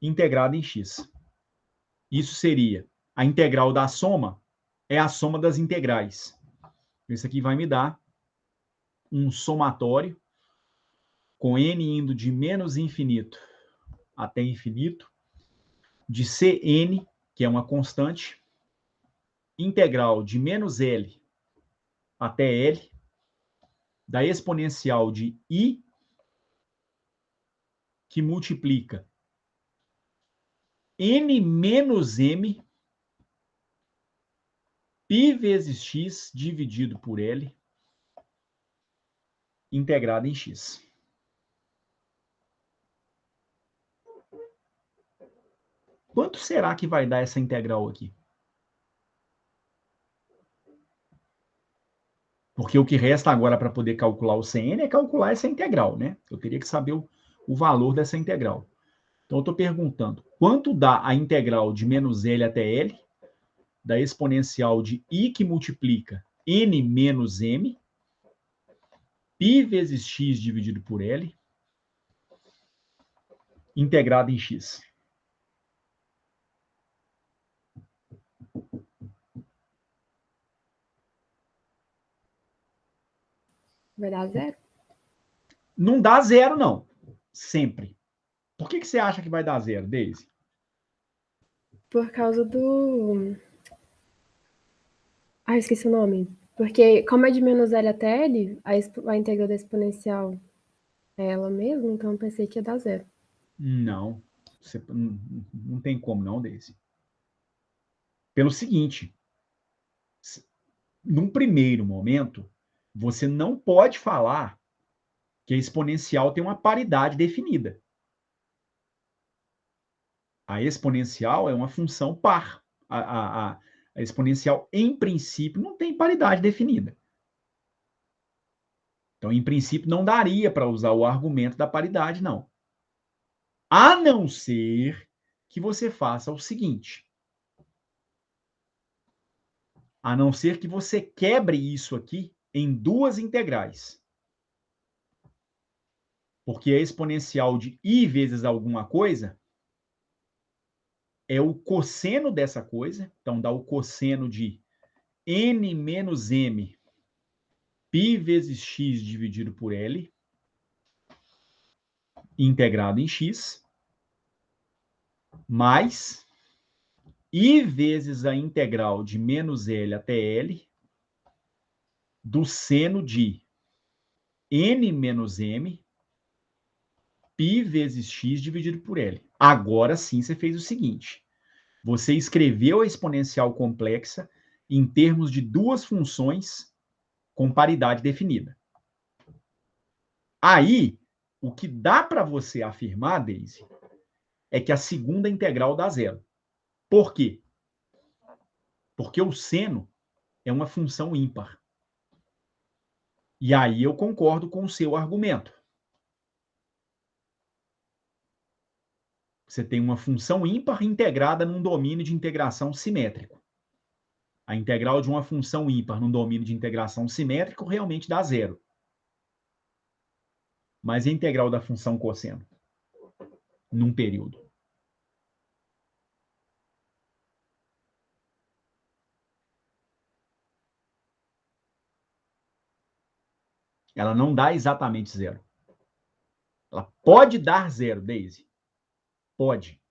Speaker 1: integrado em x. Isso seria a integral da soma, é a soma das integrais. Isso aqui vai me dar um somatório com n indo de menos infinito até infinito, de Cn, que é uma constante, integral de menos L até L, da exponencial de I, que multiplica N menos M, π vezes x dividido por L, integrado em x. Quanto será que vai dar essa integral aqui? Porque o que resta agora para poder calcular o Cn é calcular essa integral, né? Eu teria que saber o valor dessa integral. Então, eu estou perguntando, quanto dá a integral de menos L até L, da exponencial de I que multiplica N menos M, π vezes x dividido por L, integrado em x.
Speaker 2: Vai dar zero?
Speaker 1: Não dá zero, não. Sempre. Por que você acha que vai dar zero, Daisy?
Speaker 2: Por causa do... Ah, esqueci o nome. Porque como é de menos L até L, a integral da exponencial é ela mesma, então eu pensei que ia dar zero.
Speaker 1: Não. Não tem como não, Daisy. Pelo seguinte, num primeiro momento, você não pode falar que a exponencial tem uma paridade definida. A exponencial é uma função par. A exponencial, em princípio, não tem paridade definida. Então, em princípio, não daria para usar o argumento da paridade, não. A não ser que você faça o seguinte. A não ser que você quebre isso aqui em duas integrais. Porque a exponencial de i vezes alguma coisa é o cosseno dessa coisa. Então, dá o cosseno de n menos m π vezes x dividido por L, integrado em x, mais i vezes a integral de menos L até L, do seno de n menos m, π vezes x dividido por L. Agora sim você fez o seguinte. Você escreveu a exponencial complexa em termos de duas funções com paridade definida. Aí, o que dá para você afirmar, Daisy, é que a segunda integral dá zero. Por quê? Porque o seno é uma função ímpar. E aí eu concordo com o seu argumento. Você tem uma função ímpar integrada num domínio de integração simétrico. A integral de uma função ímpar num domínio de integração simétrico realmente dá zero. Mas a integral da função cosseno num período? Ela não dá exatamente zero. Ela pode dar zero, Daisy. Pode.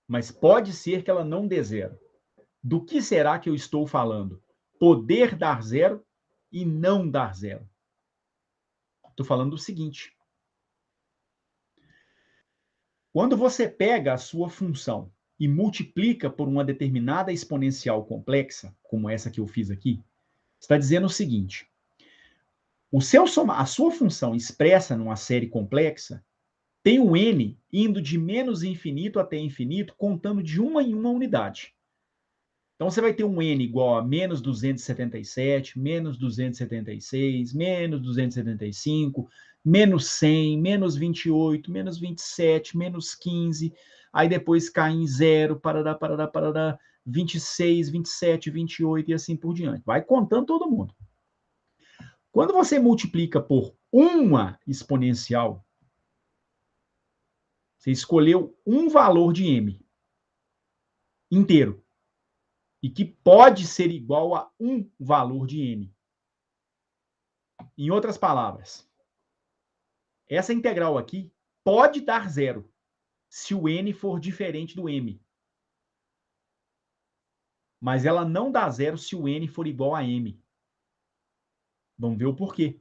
Speaker 1: Mas pode ser que ela não dê zero. Do que será que eu estou falando? Poder dar zero e não dar zero. Estou falando do seguinte. Quando você pega a sua função e multiplica por uma determinada exponencial complexa, como essa que eu fiz aqui, está dizendo o seguinte. A sua função expressa numa série complexa tem o n indo de menos infinito até infinito, contando de uma em uma unidade. Então, você vai ter um n igual a menos 277, menos 276, menos 275, menos 100, menos 28, menos 27, menos 15, aí depois cai em zero, parará, 26, 27, 28 e assim por diante. Vai contando todo mundo. Quando você multiplica por uma exponencial, você escolheu um valor de m inteiro e que pode ser igual a um valor de n. Em outras palavras, essa integral aqui pode dar zero se o n for diferente do m. Mas ela não dá zero se o n for igual a m. Vamos ver o porquê.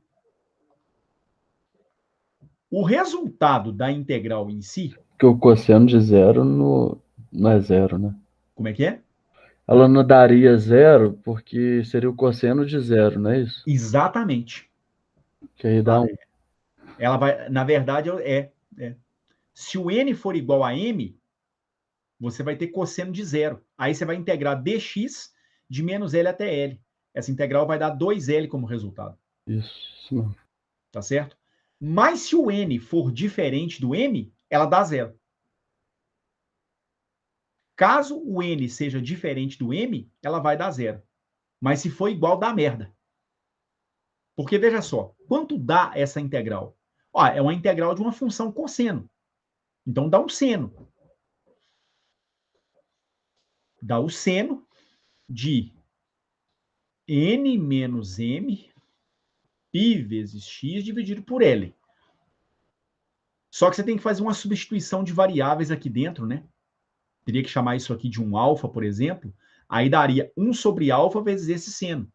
Speaker 1: O resultado da integral em si...
Speaker 3: Porque o cosseno de zero não é zero, né?
Speaker 1: Como é que é?
Speaker 3: Ela não daria zero porque seria o cosseno de zero, não é isso?
Speaker 1: Exatamente.
Speaker 3: Que aí dá um.
Speaker 1: Ela vai, na verdade, se o n for igual a m, você vai ter cosseno de zero. Aí você vai integrar dx de menos L até L. Essa integral vai dar 2L como resultado.
Speaker 3: Isso mesmo.
Speaker 1: Tá certo? Mas se o n for diferente do m, ela dá zero. Caso o n seja diferente do m, ela vai dar zero. Mas se for igual, dá merda. Porque, veja só, quanto dá essa integral? Ó, é uma integral de uma função cosseno. Então, dá um seno. Dá o seno de n menos m π vezes x dividido por L. Só que você tem que fazer uma substituição de variáveis aqui dentro, né? Teria que chamar isso aqui de um alfa, por exemplo. Aí daria 1 sobre alfa vezes esse seno.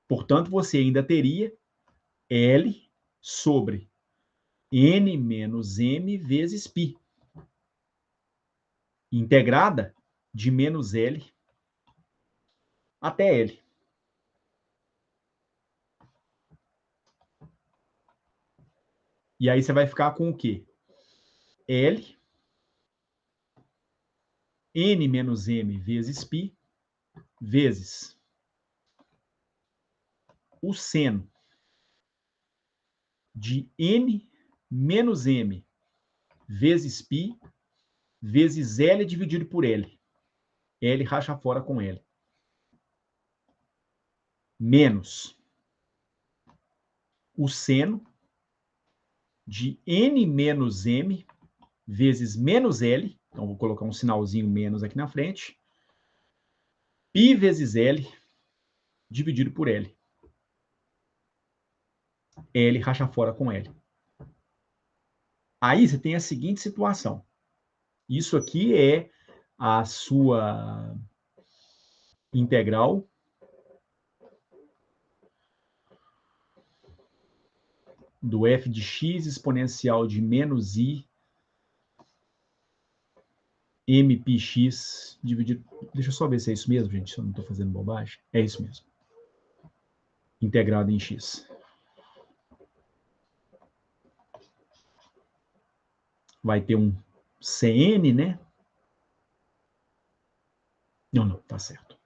Speaker 1: Portanto, você ainda teria L sobre n menos m vezes π. Integrada de menos L até L. E aí você vai ficar com o quê? L n menos m vezes π vezes o seno de n menos m vezes π vezes L dividido por L. L racha fora com L. Menos o seno de n menos m vezes menos L. Então, vou colocar um sinalzinho menos aqui na frente. Π vezes L dividido por L. L racha fora com L. Aí você tem a seguinte situação. Isso aqui é a sua integral do f de x exponencial de menos i mpx dividido... Deixa eu só ver se é isso mesmo, gente, se eu não estou fazendo bobagem. É isso mesmo. Integrado em x. Vai ter um cn, né? Não, tá certo.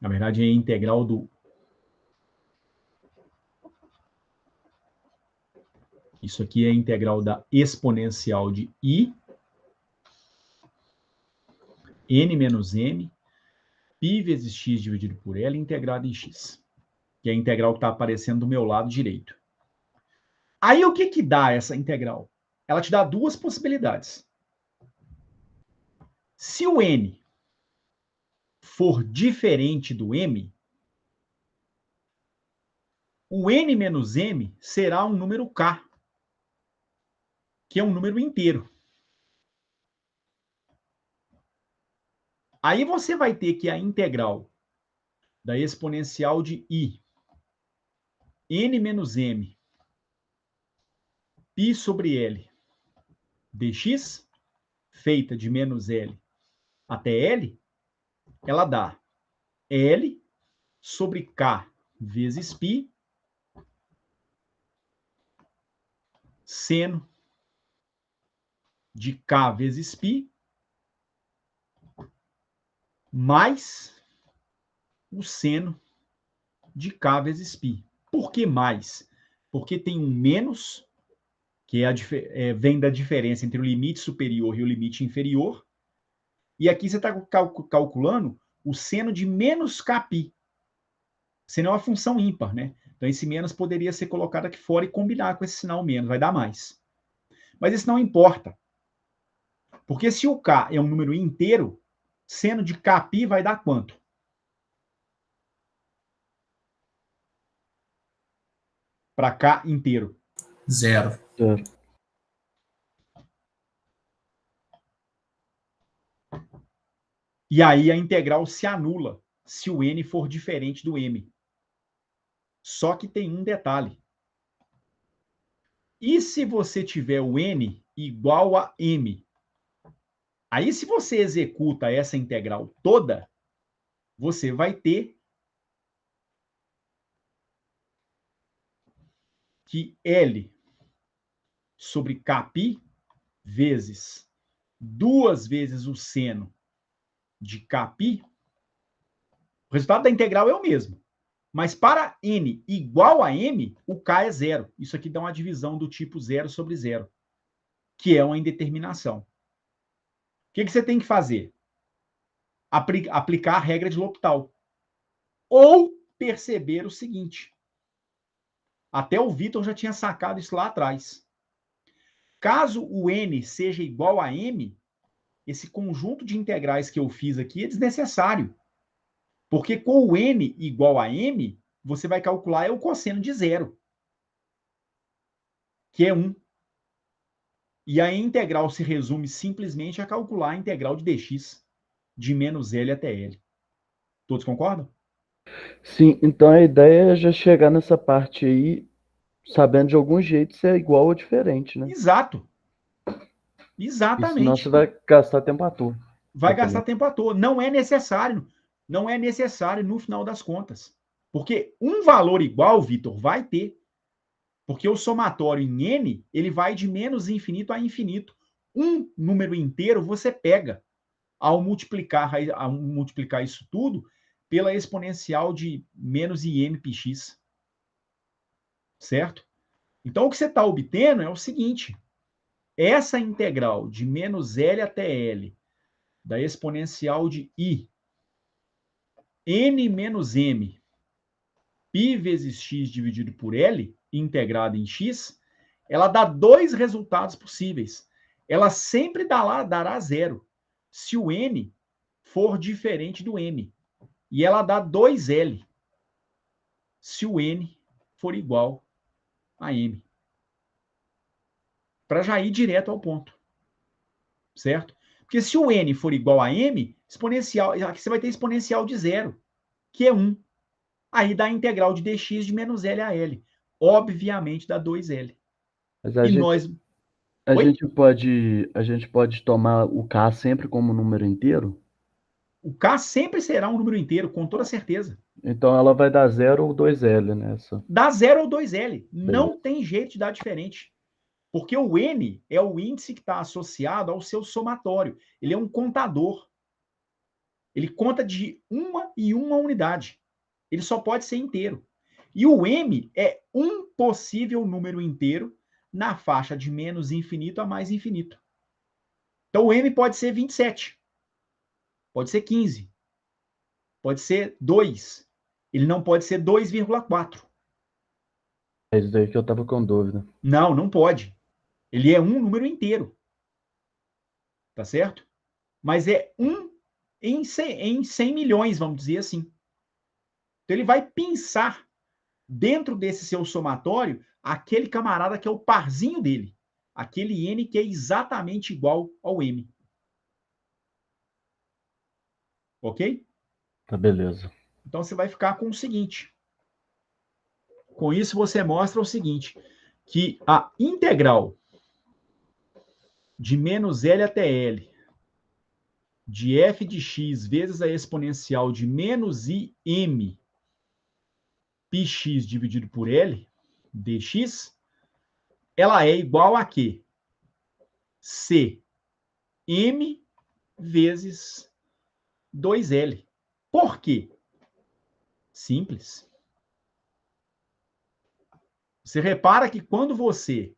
Speaker 1: Na verdade, é a integral do... Isso aqui é a integral da exponencial de i n menos m π vezes x dividido por L integrado em x. Que é a integral que está aparecendo do meu lado direito. Aí, o que que dá essa integral? Ela te dá duas possibilidades. Se o n for diferente do m, o n menos m será um número k, que é um número inteiro. Aí você vai ter que a integral da exponencial de i n menos m π sobre L dx, feita de menos L até L, ela dá L sobre K vezes π seno de K vezes π mais o seno de K vezes π. Por que mais? Porque tem um menos, que vem da diferença entre o limite superior e o limite inferior. E aqui você está calculando o seno de menos kπ. Seno é uma função ímpar, né? Então, esse menos poderia ser colocado aqui fora e combinar com esse sinal menos, vai dar mais. Mas isso não importa. Porque se o k é um número inteiro, seno de kπ vai dar quanto? Para k inteiro.
Speaker 5: 0.
Speaker 1: E aí a integral se anula se o n for diferente do m. Só que tem um detalhe. E se você tiver o n igual a m? Aí, se você executa essa integral toda, você vai ter que L sobre kπ vezes 2 vezes o seno de kπ, o resultado da integral é o mesmo. Mas para n igual a m, o k é zero. Isso aqui dá uma divisão do tipo 0 sobre 0, que é uma indeterminação. O que você tem que fazer? Aplicar a regra de L'Hopital. Ou perceber o seguinte. Até o Vitor já tinha sacado isso lá atrás. Caso o n seja igual a m, esse conjunto de integrais que eu fiz aqui é desnecessário. Porque com o n igual a m, você vai calcular o cosseno de 0, que é 1. E a integral se resume simplesmente a calcular a integral de dx, de menos L até L. Todos concordam?
Speaker 3: Sim, então a ideia é já chegar nessa parte aí, sabendo de algum jeito se é igual ou diferente, né?
Speaker 1: Exato.
Speaker 3: E
Speaker 1: Exatamente.
Speaker 3: senão você vai gastar tempo à toa.
Speaker 1: Vai gastar tempo à toa. Não é necessário. Não é necessário no final das contas. Porque um valor igual, Vitor, vai ter. Porque o somatório em n, ele vai de menos infinito a infinito. Um número inteiro você pega ao multiplicar isso tudo pela exponencial de menos im πx. Certo? Então, o que você está obtendo é o seguinte: essa integral de menos L até L da exponencial de I n menos m π vezes x dividido por L, integrado em x, ela dá dois resultados possíveis. Ela sempre dará zero se o n for diferente do m. E ela dá 2L se o n for igual a m. Para já ir direto ao ponto. Certo? Porque se o n for igual a m, exponencial, aqui você vai ter exponencial de zero, que é 1. Aí dá a integral de dx de menos L a L. Obviamente dá 2L.
Speaker 3: Mas
Speaker 1: E nós...
Speaker 3: a
Speaker 1: Oi?
Speaker 3: gente pode tomar o K sempre como número inteiro?
Speaker 1: O K sempre será um número inteiro, com toda certeza.
Speaker 3: Então ela vai dar 0 ou 2L nessa.
Speaker 1: Dá 0 ou 2L.
Speaker 3: Beleza.
Speaker 1: Não tem jeito de dar diferente. Porque o N é o índice que está associado ao seu somatório. Ele é um contador. Ele conta de uma em uma unidade. Ele só pode ser inteiro. E o M é um possível número inteiro na faixa de menos infinito a mais infinito. Então o M pode ser 27. Pode ser 15. Pode ser 2. Ele não pode ser 2,4.
Speaker 3: É isso daí que eu tava com dúvida.
Speaker 1: Não, não pode. Ele é um número inteiro. Tá certo? Mas é um em 100 milhões, vamos dizer assim. Então ele vai pensar dentro desse seu somatório aquele camarada que é o parzinho dele. Aquele N que é exatamente igual ao M. Ok?
Speaker 3: Tá, beleza.
Speaker 1: Então você vai ficar com o seguinte. Com isso você mostra o seguinte, que a integral de menos L até L de f de x vezes a exponencial de menos im πx dividido por L dx, ela é igual a quê? C m vezes 2L. Por quê? Simples. Você repara que quando você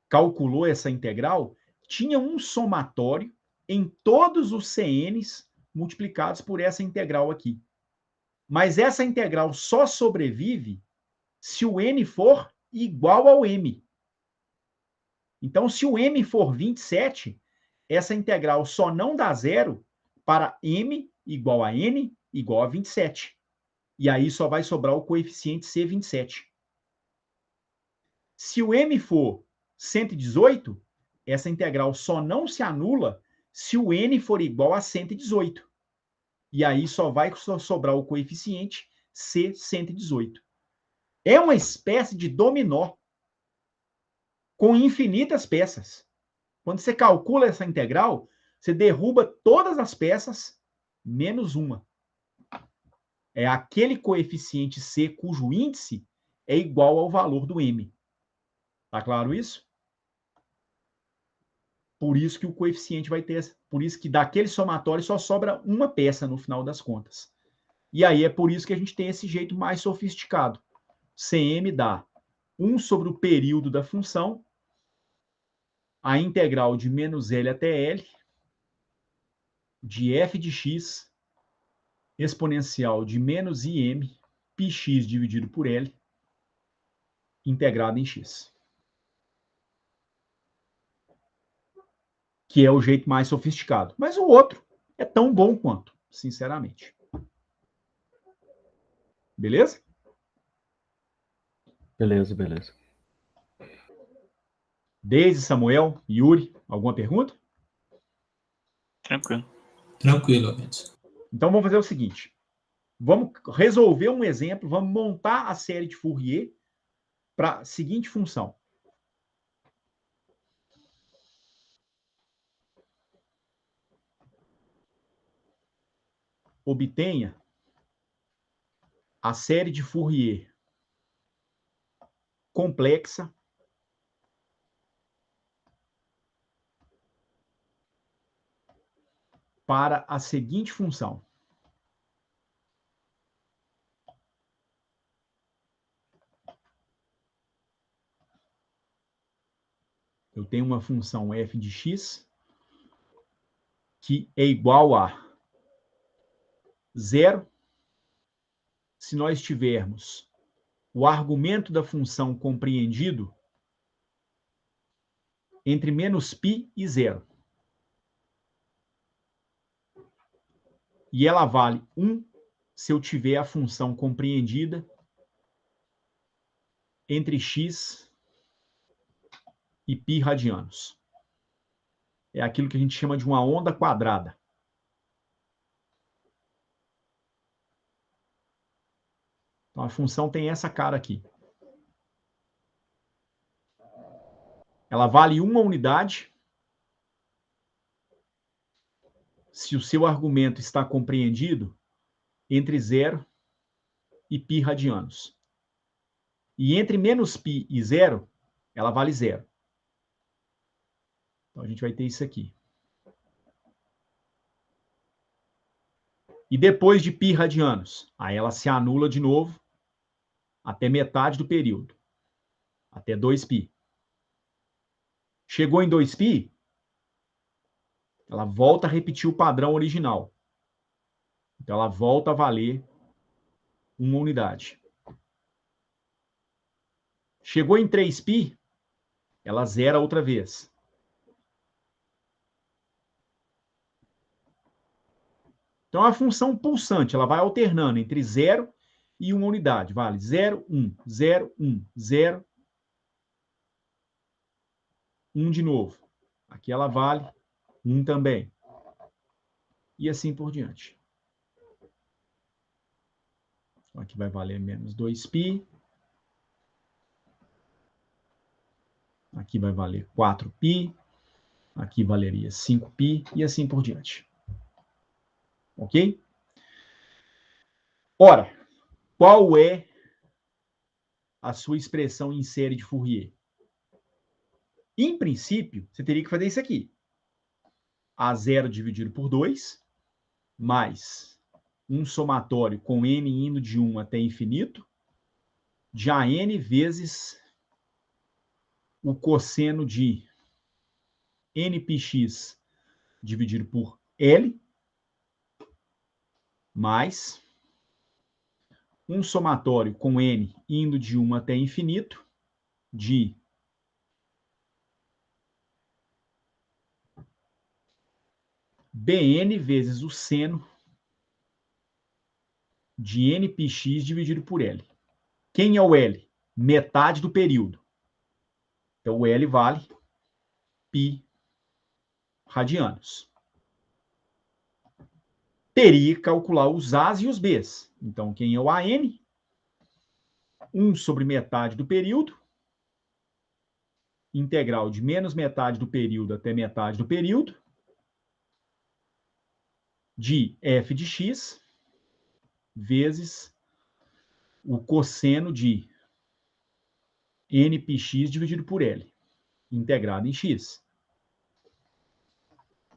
Speaker 1: calculou essa integral, tinha um somatório em todos os CNs multiplicados por essa integral aqui. Mas essa integral só sobrevive se o n for igual ao m. Então, se o m for 27, essa integral só não dá zero para m igual a n igual a 27. E aí só vai sobrar o coeficiente C27. Se o m for 118, essa integral só não se anula se o n for igual a 118. E aí só vai sobrar o coeficiente C118. É uma espécie de dominó com infinitas peças. Quando você calcula essa integral, você derruba todas as peças menos uma. É aquele coeficiente C cujo índice é igual ao valor do m. Tá claro isso? Por isso que o coeficiente vai ter, por isso que daquele somatório só sobra uma peça no final das contas. E aí é por isso que a gente tem esse jeito mais sofisticado. Cm dá 1 sobre o período da função, a integral de menos L até L, de f de x, exponencial de menos im, πx dividido por L, integrado em x. Que é o jeito mais sofisticado. Mas o outro é tão bom quanto, sinceramente. Beleza?
Speaker 3: Beleza, beleza.
Speaker 1: Deise, Samuel, Yuri, alguma pergunta?
Speaker 4: Tranquilo.
Speaker 5: Tranquilo, Edson.
Speaker 1: Então vamos fazer o seguinte. Vamos resolver um exemplo, vamos montar a série de Fourier para a seguinte função. Obtenha a série de Fourier complexa para a seguinte função. Eu tenho uma função f de x que é igual a 0 se nós tivermos o argumento da função compreendido entre menos π e 0. E ela vale 1 se eu tiver a função compreendida entre x e π radianos. É aquilo que a gente chama de uma onda quadrada. Então, a função tem essa cara aqui. Ela vale 1 unidade se o seu argumento está compreendido entre 0 e π radianos. E entre menos π e 0, ela vale 0. Então, a gente vai ter isso aqui. E depois de π radianos, aí ela se anula de novo até metade do período, até 2π. Chegou em 2π, ela volta a repetir o padrão original. Então, ela volta a valer 1 unidade. Chegou em 3π, ela zera outra vez. Então, a função pulsante, ela vai alternando entre 0 e 1 unidade. Vale 0, 1, 0, 1, 0, 1 de novo. Aqui ela vale 1 também. E assim por diante. Então, aqui vai valer menos 2π. Aqui vai valer 4π. Aqui valeria 5π. E assim por diante. Ok? Ora, qual é a sua expressão em série de Fourier? Em princípio, você teria que fazer isso aqui. A0 dividido por 2, mais um somatório com n indo de 1 até infinito, de AN vezes o cosseno de nπx dividido por L, mais um somatório com n indo de 1 até infinito, de Bn vezes o seno de nπx dividido por L. Quem é o L? Metade do período. Então, o L vale π radianos. Teria que calcular os A's e os B's. Então, quem é o AN? 1 sobre metade do período, integral de menos metade do período até metade do período, de f de x, vezes o cosseno de nπx dividido por L, integrado em x.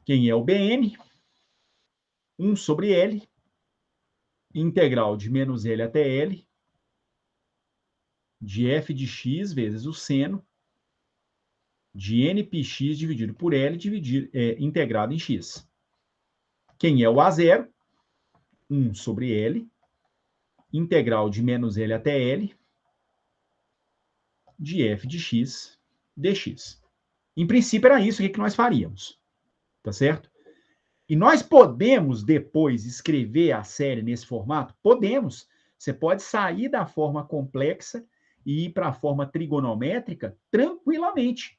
Speaker 1: Quem é o Bn? 1 sobre L, integral de menos L até L, de f de x vezes o seno de nπx dividido por L, integrado em x. Quem é o A0? 1 sobre L, integral de menos L até L, de f de x dx. Em princípio, era isso que nós faríamos. Tá certo? E nós podemos depois escrever a série nesse formato? Podemos. Você pode sair da forma complexa e ir para a forma trigonométrica tranquilamente.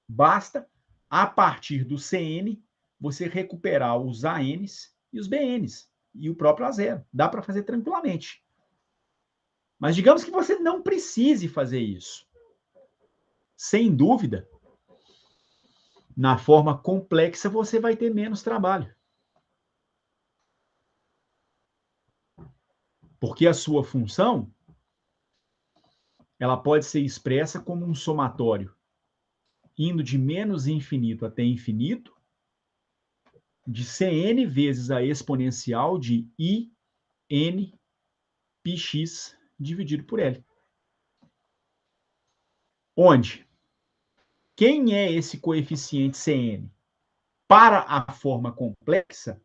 Speaker 1: Basta, a partir do CN, você recuperar os ANs e os BNs. E o próprio A0. Dá para fazer tranquilamente. Mas digamos que você não precise fazer isso. Sem dúvida, na forma complexa, você vai ter menos trabalho. Porque a sua função, ela pode ser expressa como um somatório, indo de menos infinito até infinito, de Cn vezes a exponencial de IN πx dividido por L. Onde? Quem é esse coeficiente Cn? Para a forma complexa,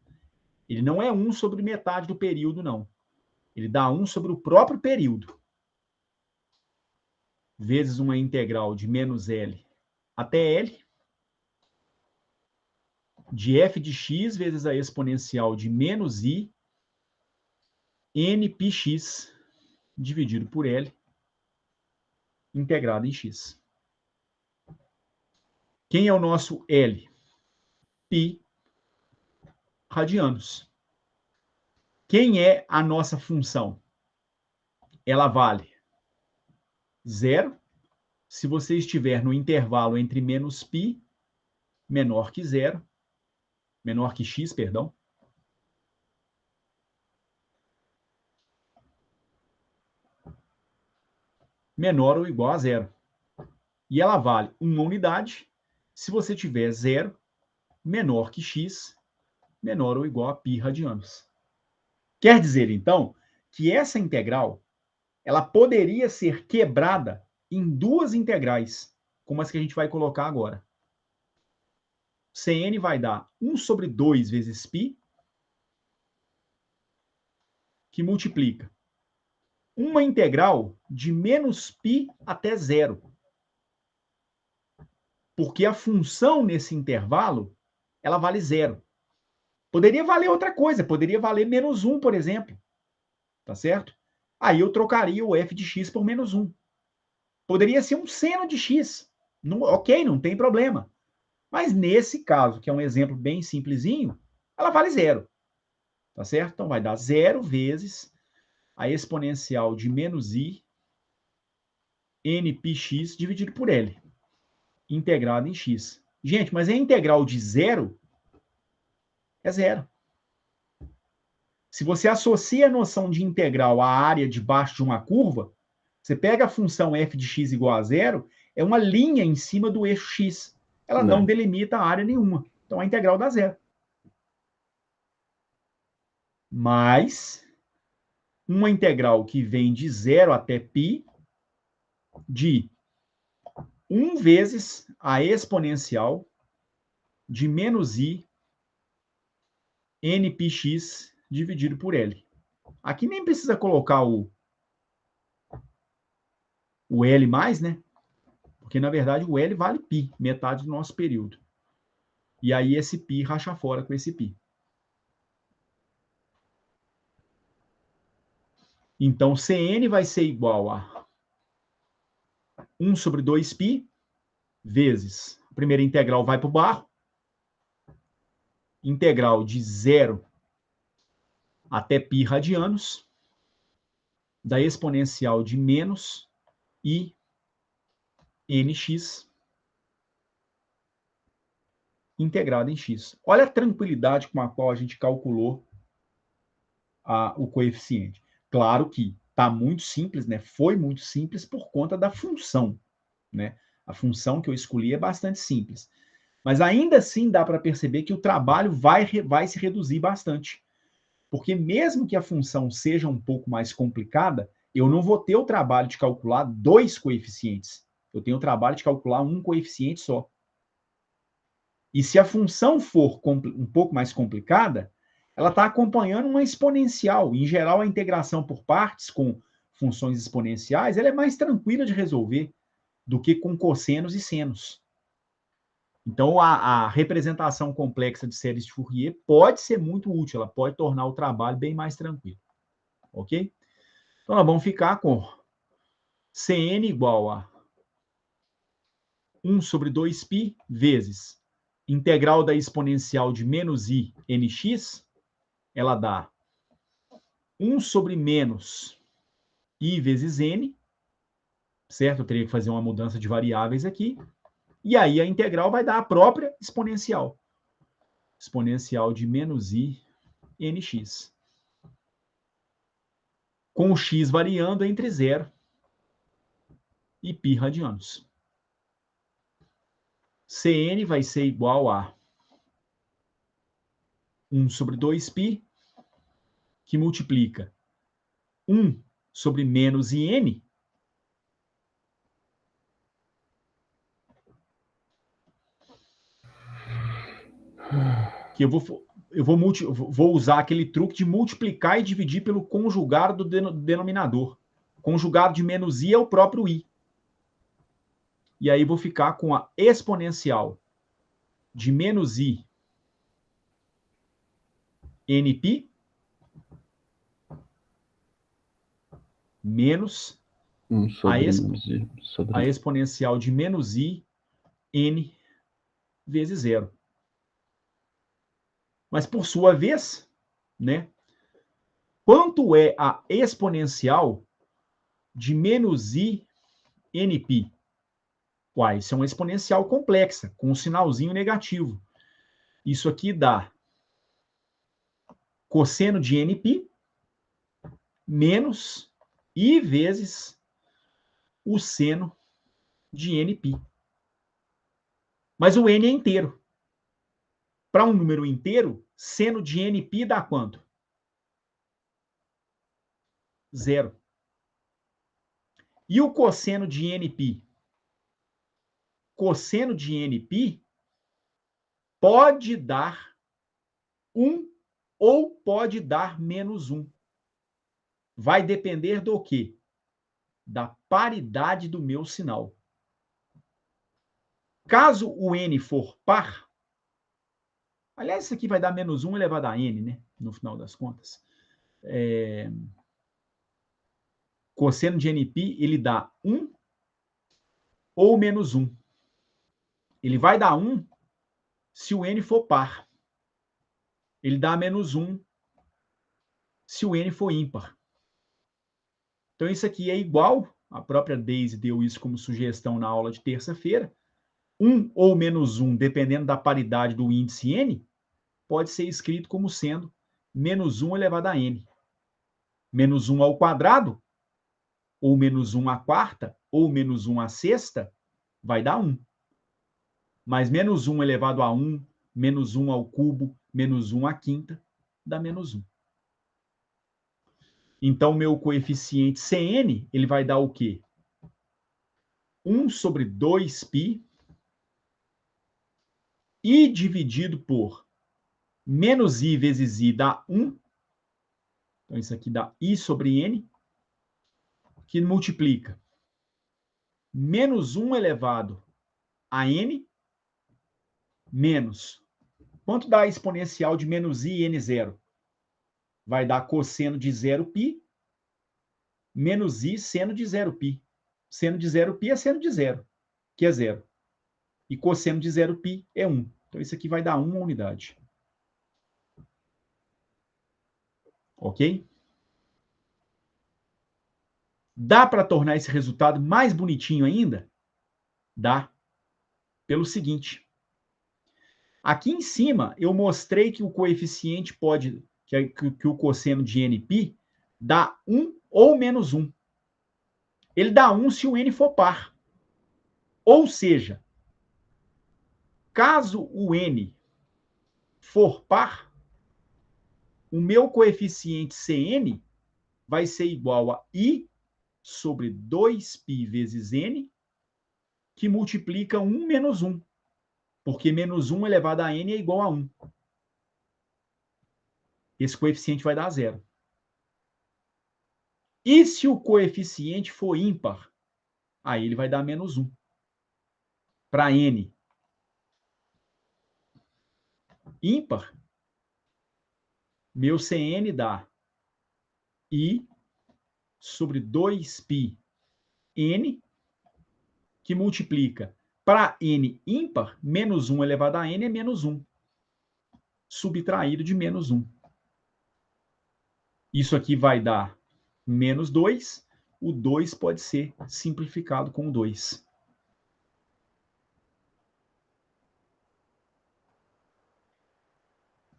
Speaker 1: ele não é 1 sobre metade do período, não. Ele dá 1 sobre o próprio período. Vezes uma integral de menos L até L, de f de x vezes a exponencial de menos I, n πx dividido por L, integrado em x. Quem é o nosso L? Π radianos. Quem é a nossa função? Ela vale 0 se você estiver no intervalo entre menos π, menor que 0, menor que x, perdão, menor ou igual a 0. E ela vale 1 unidade se você tiver 0 menor que x, menor ou igual a π radianos. Quer dizer, então, que essa integral ela poderia ser quebrada em duas integrais, como as que a gente vai colocar agora. Cn vai dar 1 sobre 2 vezes π, que multiplica uma integral de menos π até 0. Porque a função nesse intervalo, ela vale 0. Poderia valer outra coisa, poderia valer menos 1, por exemplo. Tá certo? Aí eu trocaria o f de x por menos 1. Poderia ser um seno de x. Não, ok, não tem problema. Mas nesse caso, que é um exemplo bem simplesinho, ela vale 0. Tá certo? Então vai dar 0 vezes a exponencial de menos I n πx dividido por L, integrado em x. Gente, mas a integral de 0 é 0. Se você associa a noção de integral à área debaixo de uma curva, você pega a função f de x igual a 0, é uma linha em cima do eixo x. Ela não delimita a área nenhuma. Então a integral dá 0. Mas uma integral que vem de 0 até π de 1 vezes a exponencial de menos I n πx dividido por L. Aqui nem precisa colocar o L mais, né? Porque, na verdade, o L vale π, metade do nosso período. E aí esse π racha fora com esse π. Então, Cn vai ser igual a 1 sobre 2π vezes, a primeira integral vai para o barro, integral de 0 até π radianos, da exponencial de menos I nx integrado em x. Olha a tranquilidade com a qual a gente calculou o coeficiente. Claro que está muito simples, né? Foi muito simples por conta da função, né? A função que eu escolhi é bastante simples. Mas ainda assim dá para perceber que o trabalho vai se reduzir bastante. Porque mesmo que a função seja um pouco mais complicada, eu não vou ter o trabalho de calcular 2 coeficientes. Eu tenho o trabalho de calcular um coeficiente só. E se a função for um pouco mais complicada, ela está acompanhando uma exponencial. Em geral, a integração por partes com funções exponenciais ela é mais tranquila de resolver do que com cossenos e senos. Então, a representação complexa de séries de Fourier pode ser muito útil, ela pode tornar o trabalho bem mais tranquilo. Ok? Então, nós vamos ficar com Cn igual a 1 sobre 2π vezes integral da exponencial de menos I nx, ela dá 1 sobre menos I vezes n, certo? Eu teria que fazer uma mudança de variáveis aqui. E aí a integral vai dar a própria exponencial. Exponencial de menos I nx. Com o x variando entre 0 e π radianos. Cn vai ser igual a 1 sobre 2π, que multiplica 1 sobre menos IN, que eu vou usar aquele truque de multiplicar e dividir pelo conjugado do denominador. O conjugado de menos I é o próprio I. E aí vou ficar com a exponencial de menos I Nπ menos a exponencial de menos I N vezes zero. Mas, por sua vez, né, quanto é a exponencial de menos I Nπ? Uai, isso é uma exponencial complexa, com um sinalzinho negativo. Isso aqui dá cosseno de Nπ menos I vezes o seno de Nπ. Mas o N é inteiro. Para um número inteiro, seno de Nπ dá quanto? 0. E o cosseno de Nπ? Cosseno de Nπ pode dar 1 ou pode dar menos 1. Vai depender do quê? Da paridade do meu sinal. Caso o N for par, aliás, isso aqui vai dar menos 1 elevado a N, né? No final das contas. Cosseno de Nπ, ele dá 1 ou menos 1. Ele vai dar 1 se o N for par. Ele dá menos 1 se o N for ímpar. Então, isso aqui é igual, a própria Daisy deu isso como sugestão na aula de terça-feira, 1 ou menos 1, dependendo da paridade do índice N, pode ser escrito como sendo menos 1 elevado a N. Menos 1 ao quadrado, ou menos 1 à quarta, ou menos 1 à sexta, vai dar 1. Mas menos 1 elevado a 1, menos 1 ao cubo, menos 1 à quinta, dá menos 1. Então, meu coeficiente Cn, ele vai dar o quê? 1 sobre 2π I dividido por menos I vezes I dá 1. Então, isso aqui dá I sobre N, que multiplica menos 1 elevado a N menos... Quanto dá a exponencial de menos I N0? Vai dar cosseno de 0π menos I seno de 0π. Seno de 0π é seno de 0, que é 0. E cosseno de 0π é 1. Então, isso aqui vai dar 1 unidade. Ok? Dá para tornar esse resultado mais bonitinho ainda? Dá. Pelo seguinte. Aqui em cima, eu mostrei que o coeficiente pode... que o cosseno de Nπ dá 1 ou menos 1. Ele dá 1 se o N for par. Ou seja, caso o N for par, o meu coeficiente Cn vai ser igual a I sobre 2π vezes N, que multiplica 1 menos 1. Porque menos 1 elevado a N é igual a 1. Esse coeficiente vai dar 0. E se o coeficiente for ímpar? Aí ele vai dar menos 1. Para N ímpar, meu Cn dá I sobre 2π N, que multiplica para N ímpar, menos 1 elevado a N é menos 1. Subtraído de menos 1. Isso aqui vai dar menos 2. O 2 pode ser simplificado com o 2.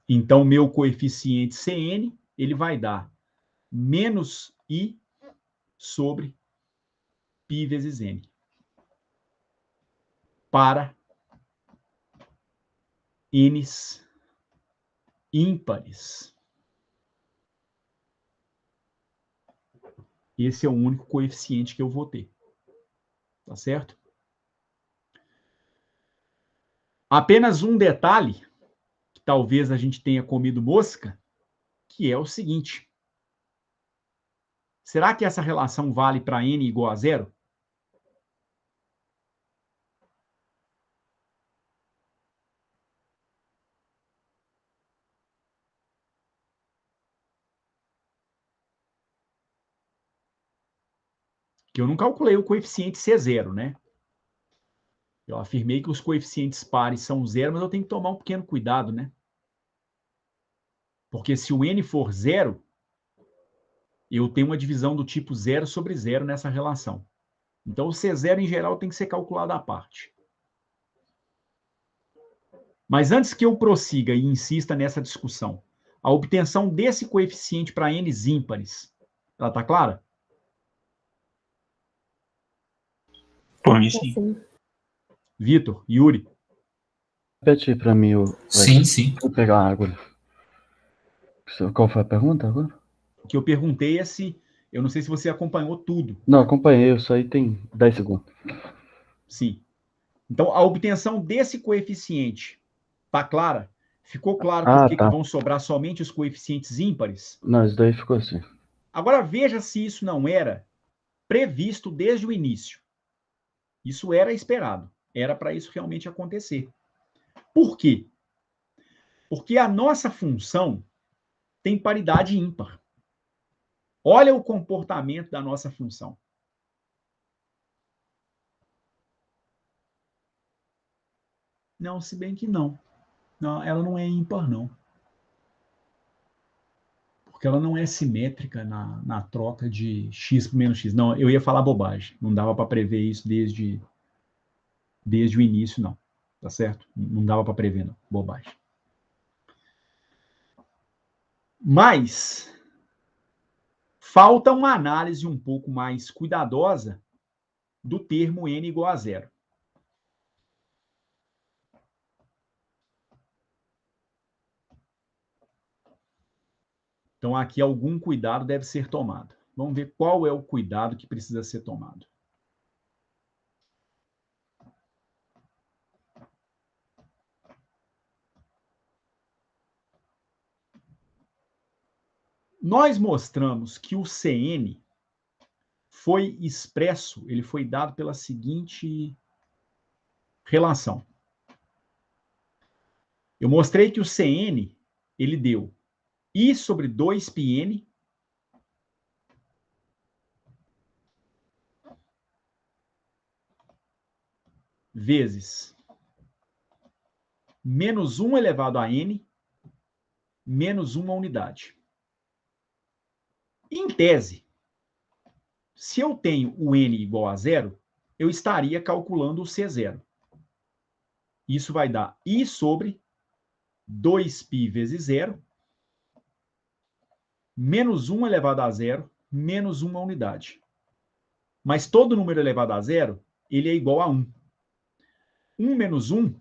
Speaker 1: Então, meu coeficiente Cn, ele vai dar menos I sobre π vezes N. para n's ímpares. Esse é o único coeficiente que eu vou ter. Tá certo? Apenas um detalhe, que talvez a gente tenha comido mosca, que é o seguinte. Será que essa relação vale para n igual a 0? Que eu não calculei o coeficiente C0, né? Eu afirmei que os coeficientes pares são 0, mas eu tenho que tomar um pequeno cuidado, né? Porque se o n for 0, eu tenho uma divisão do tipo 0 sobre 0 nessa relação. Então, o C0, em geral, tem que ser calculado à parte. Mas antes que eu prossiga e insista nessa discussão, a obtenção desse coeficiente para n's ímpares, ela está clara?
Speaker 4: Por mim, sim.
Speaker 2: Assim.
Speaker 1: Vitor, Yuri,
Speaker 3: Repete aí pra mim.
Speaker 5: Sim, sim.
Speaker 3: Vou pegar uma água. Qual foi a pergunta agora?
Speaker 1: o que eu perguntei é se... Eu não sei se você acompanhou tudo.
Speaker 3: Não, acompanhei. Isso aí tem 10 segundos.
Speaker 1: Sim. Então, a obtenção desse coeficiente está clara? Ficou claro por que
Speaker 3: tá.
Speaker 1: vão sobrar somente os coeficientes ímpares?
Speaker 3: Não, isso daí ficou assim.
Speaker 1: Agora, veja se isso não era previsto desde o início. Isso era esperado. Era para isso realmente acontecer. Por quê? Porque a nossa função tem paridade ímpar. Olha o comportamento da nossa função. Não, se bem que não. Não, ela não é ímpar, não. Porque ela não é simétrica na troca de x por menos x. Não, eu ia falar bobagem. Não dava para prever isso desde o início, não. Tá certo? Não dava para prever, não. Bobagem. Mas falta uma análise um pouco mais cuidadosa do termo n igual a 0. Então, aqui algum cuidado deve ser tomado. Vamos ver qual é o cuidado que precisa ser tomado. Nós mostramos que o Cn foi expresso, ele foi dado pela seguinte relação. Eu mostrei que o Cn, ele deu I sobre 2πn vezes menos 1 elevado a n menos 1 unidade. Em tese, se eu tenho o n igual a 0, eu estaria calculando o C0. Isso vai dar I sobre 2π vezes 0 menos 1 elevado a 0 menos 1 unidade. Mas todo número elevado a 0, ele é igual a 1. 1 menos 1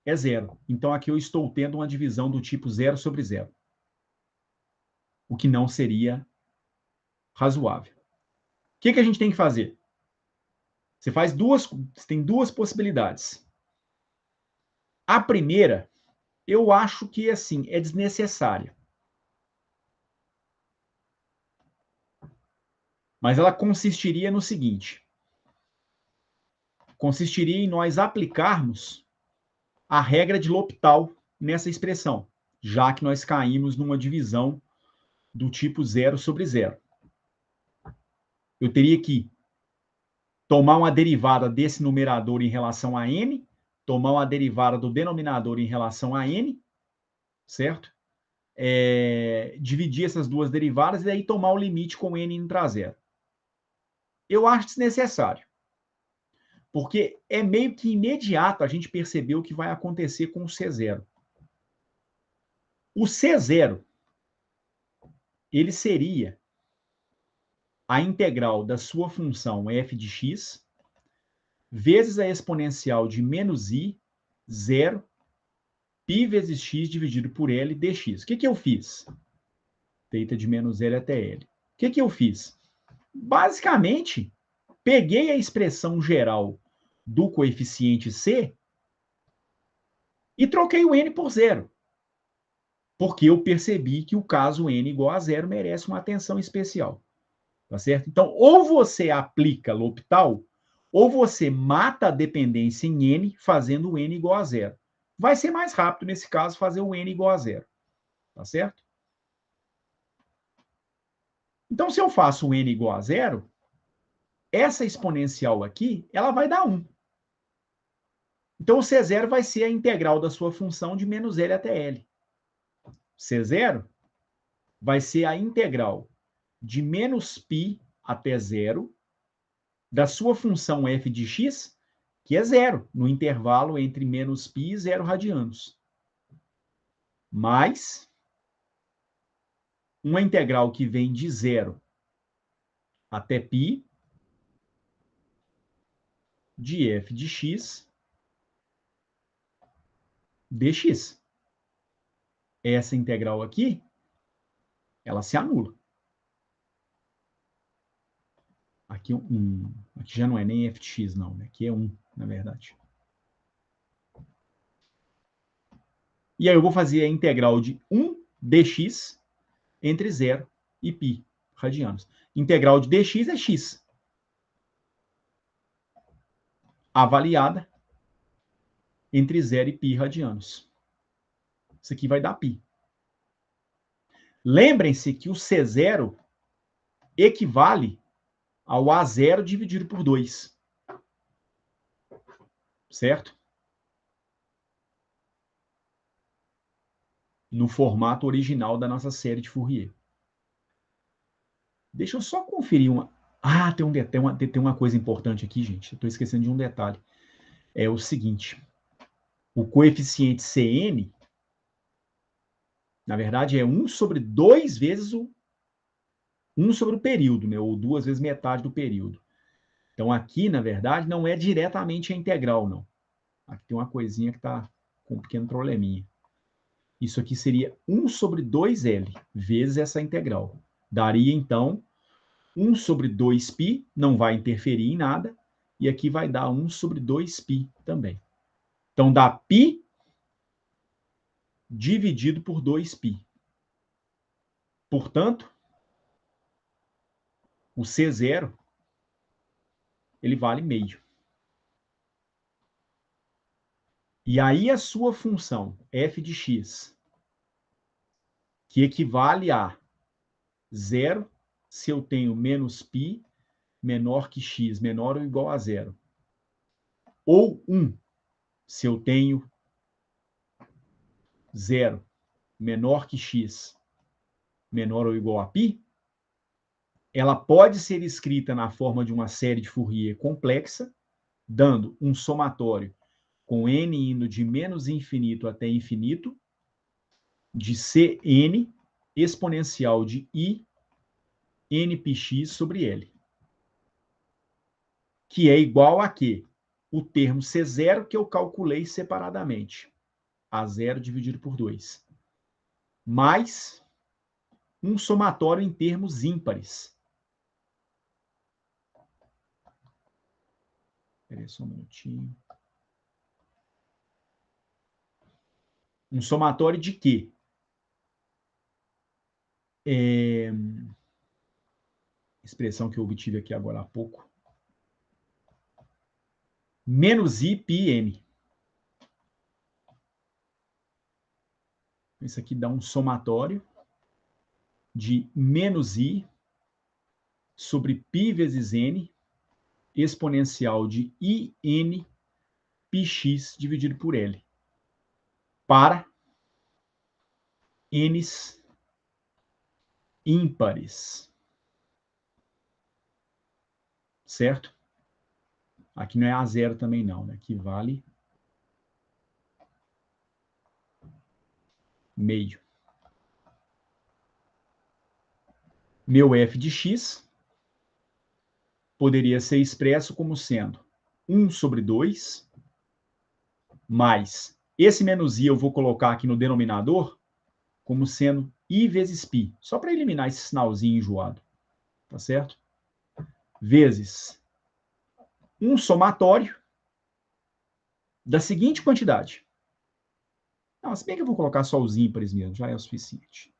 Speaker 1: é 0. Então, aqui eu estou tendo uma divisão do tipo 0 sobre 0. O que não seria razoável. O que a gente tem que fazer? Você tem duas possibilidades. A primeira, eu acho que assim, é desnecessária. Mas ela consistiria no seguinte: consistiria em nós aplicarmos a regra de L'Hopital nessa expressão, já que nós caímos numa divisão do tipo 0 sobre 0. Eu teria que tomar uma derivada desse numerador em relação a n, tomar uma derivada do denominador em relação a n, certo? Dividir essas duas derivadas e aí tomar o limite com n indo para 0. Eu acho desnecessário, porque é meio que imediato a gente perceber o que vai acontecer com o C0. O C0, ele seria a integral da sua função f de x vezes a exponencial de menos I, 0, π vezes x dividido por L dx. O que eu fiz? Θ de menos L até L. O que eu fiz? Basicamente, peguei a expressão geral do coeficiente C e troquei o N por 0. Porque eu percebi que o caso N igual a 0 merece uma atenção especial. Tá certo? Então, ou você aplica L'Hopital, ou você mata a dependência em N fazendo o N igual a 0. Vai ser mais rápido, nesse caso, fazer o N igual a 0. Tá certo? Então, se eu faço o N igual a 0, essa exponencial aqui, ela vai dar 1. Então, o C0 vai ser a integral da sua função de menos L até L. C0 vai ser a integral de menos π até 0 da sua função f de x, que é 0, no intervalo entre menos π e 0 radianos. Mais uma integral que vem de 0 até π de f de x dx. Essa integral aqui, ela se anula. Aqui, aqui já não é nem f de x, não. Né? Aqui é 1, na verdade. E aí eu vou fazer a integral de 1 dx entre 0 e π radianos. Integral de dx é x. Avaliada entre 0 e π radianos. Isso aqui vai dar π. Lembrem-se que o C0 equivale ao A0 dividido por 2. Certo? No formato original da nossa série de Fourier. Deixa eu só conferir uma... Ah, tem uma coisa importante aqui, gente. Eu estou esquecendo de um detalhe. É o seguinte. O coeficiente Cn, na verdade, é 1 sobre 2 vezes 1 sobre o período, né? Ou 2 vezes metade do período. Então, aqui, na verdade, não é diretamente a integral, não. Aqui tem uma coisinha que está com um pequeno probleminha. Isso aqui seria 1 sobre 2L vezes essa integral. Daria, então, 1 sobre 2π, não vai interferir em nada, e aqui vai dar 1 sobre 2π também. Então, dá π dividido por 2π. Portanto, o C0, ele vale meio. E aí a sua função, f de x, que equivale a 0 se eu tenho menos π menor que x, menor ou igual a 0. Ou 1 se eu tenho 0 menor que x, menor ou igual a π, ela pode ser escrita na forma de uma série de Fourier complexa, dando um somatório com n indo de menos infinito até infinito, de Cn exponencial de I nπx sobre L. Que é igual a quê? O termo C0 que eu calculei separadamente. A0 dividido por 2. Mais um somatório em termos ímpares. Espera aí só um minutinho. Um somatório de quê? Expressão que eu obtive aqui agora há pouco. Menos I π n. Isso aqui dá um somatório de menos I sobre π vezes n exponencial de IN πx dividido por L. Para n's ímpares. Certo? Aqui não é A0 também não, né? Aqui vale meio. Meu f de x poderia ser expresso como sendo 1 sobre 2, mais esse menos i eu vou colocar aqui no denominador como sendo i vezes π, só para eliminar esse sinalzinho enjoado, tá certo? Vezes um somatório da seguinte quantidade. Não, se bem que eu vou colocar só os ímpares mesmo, já é o suficiente.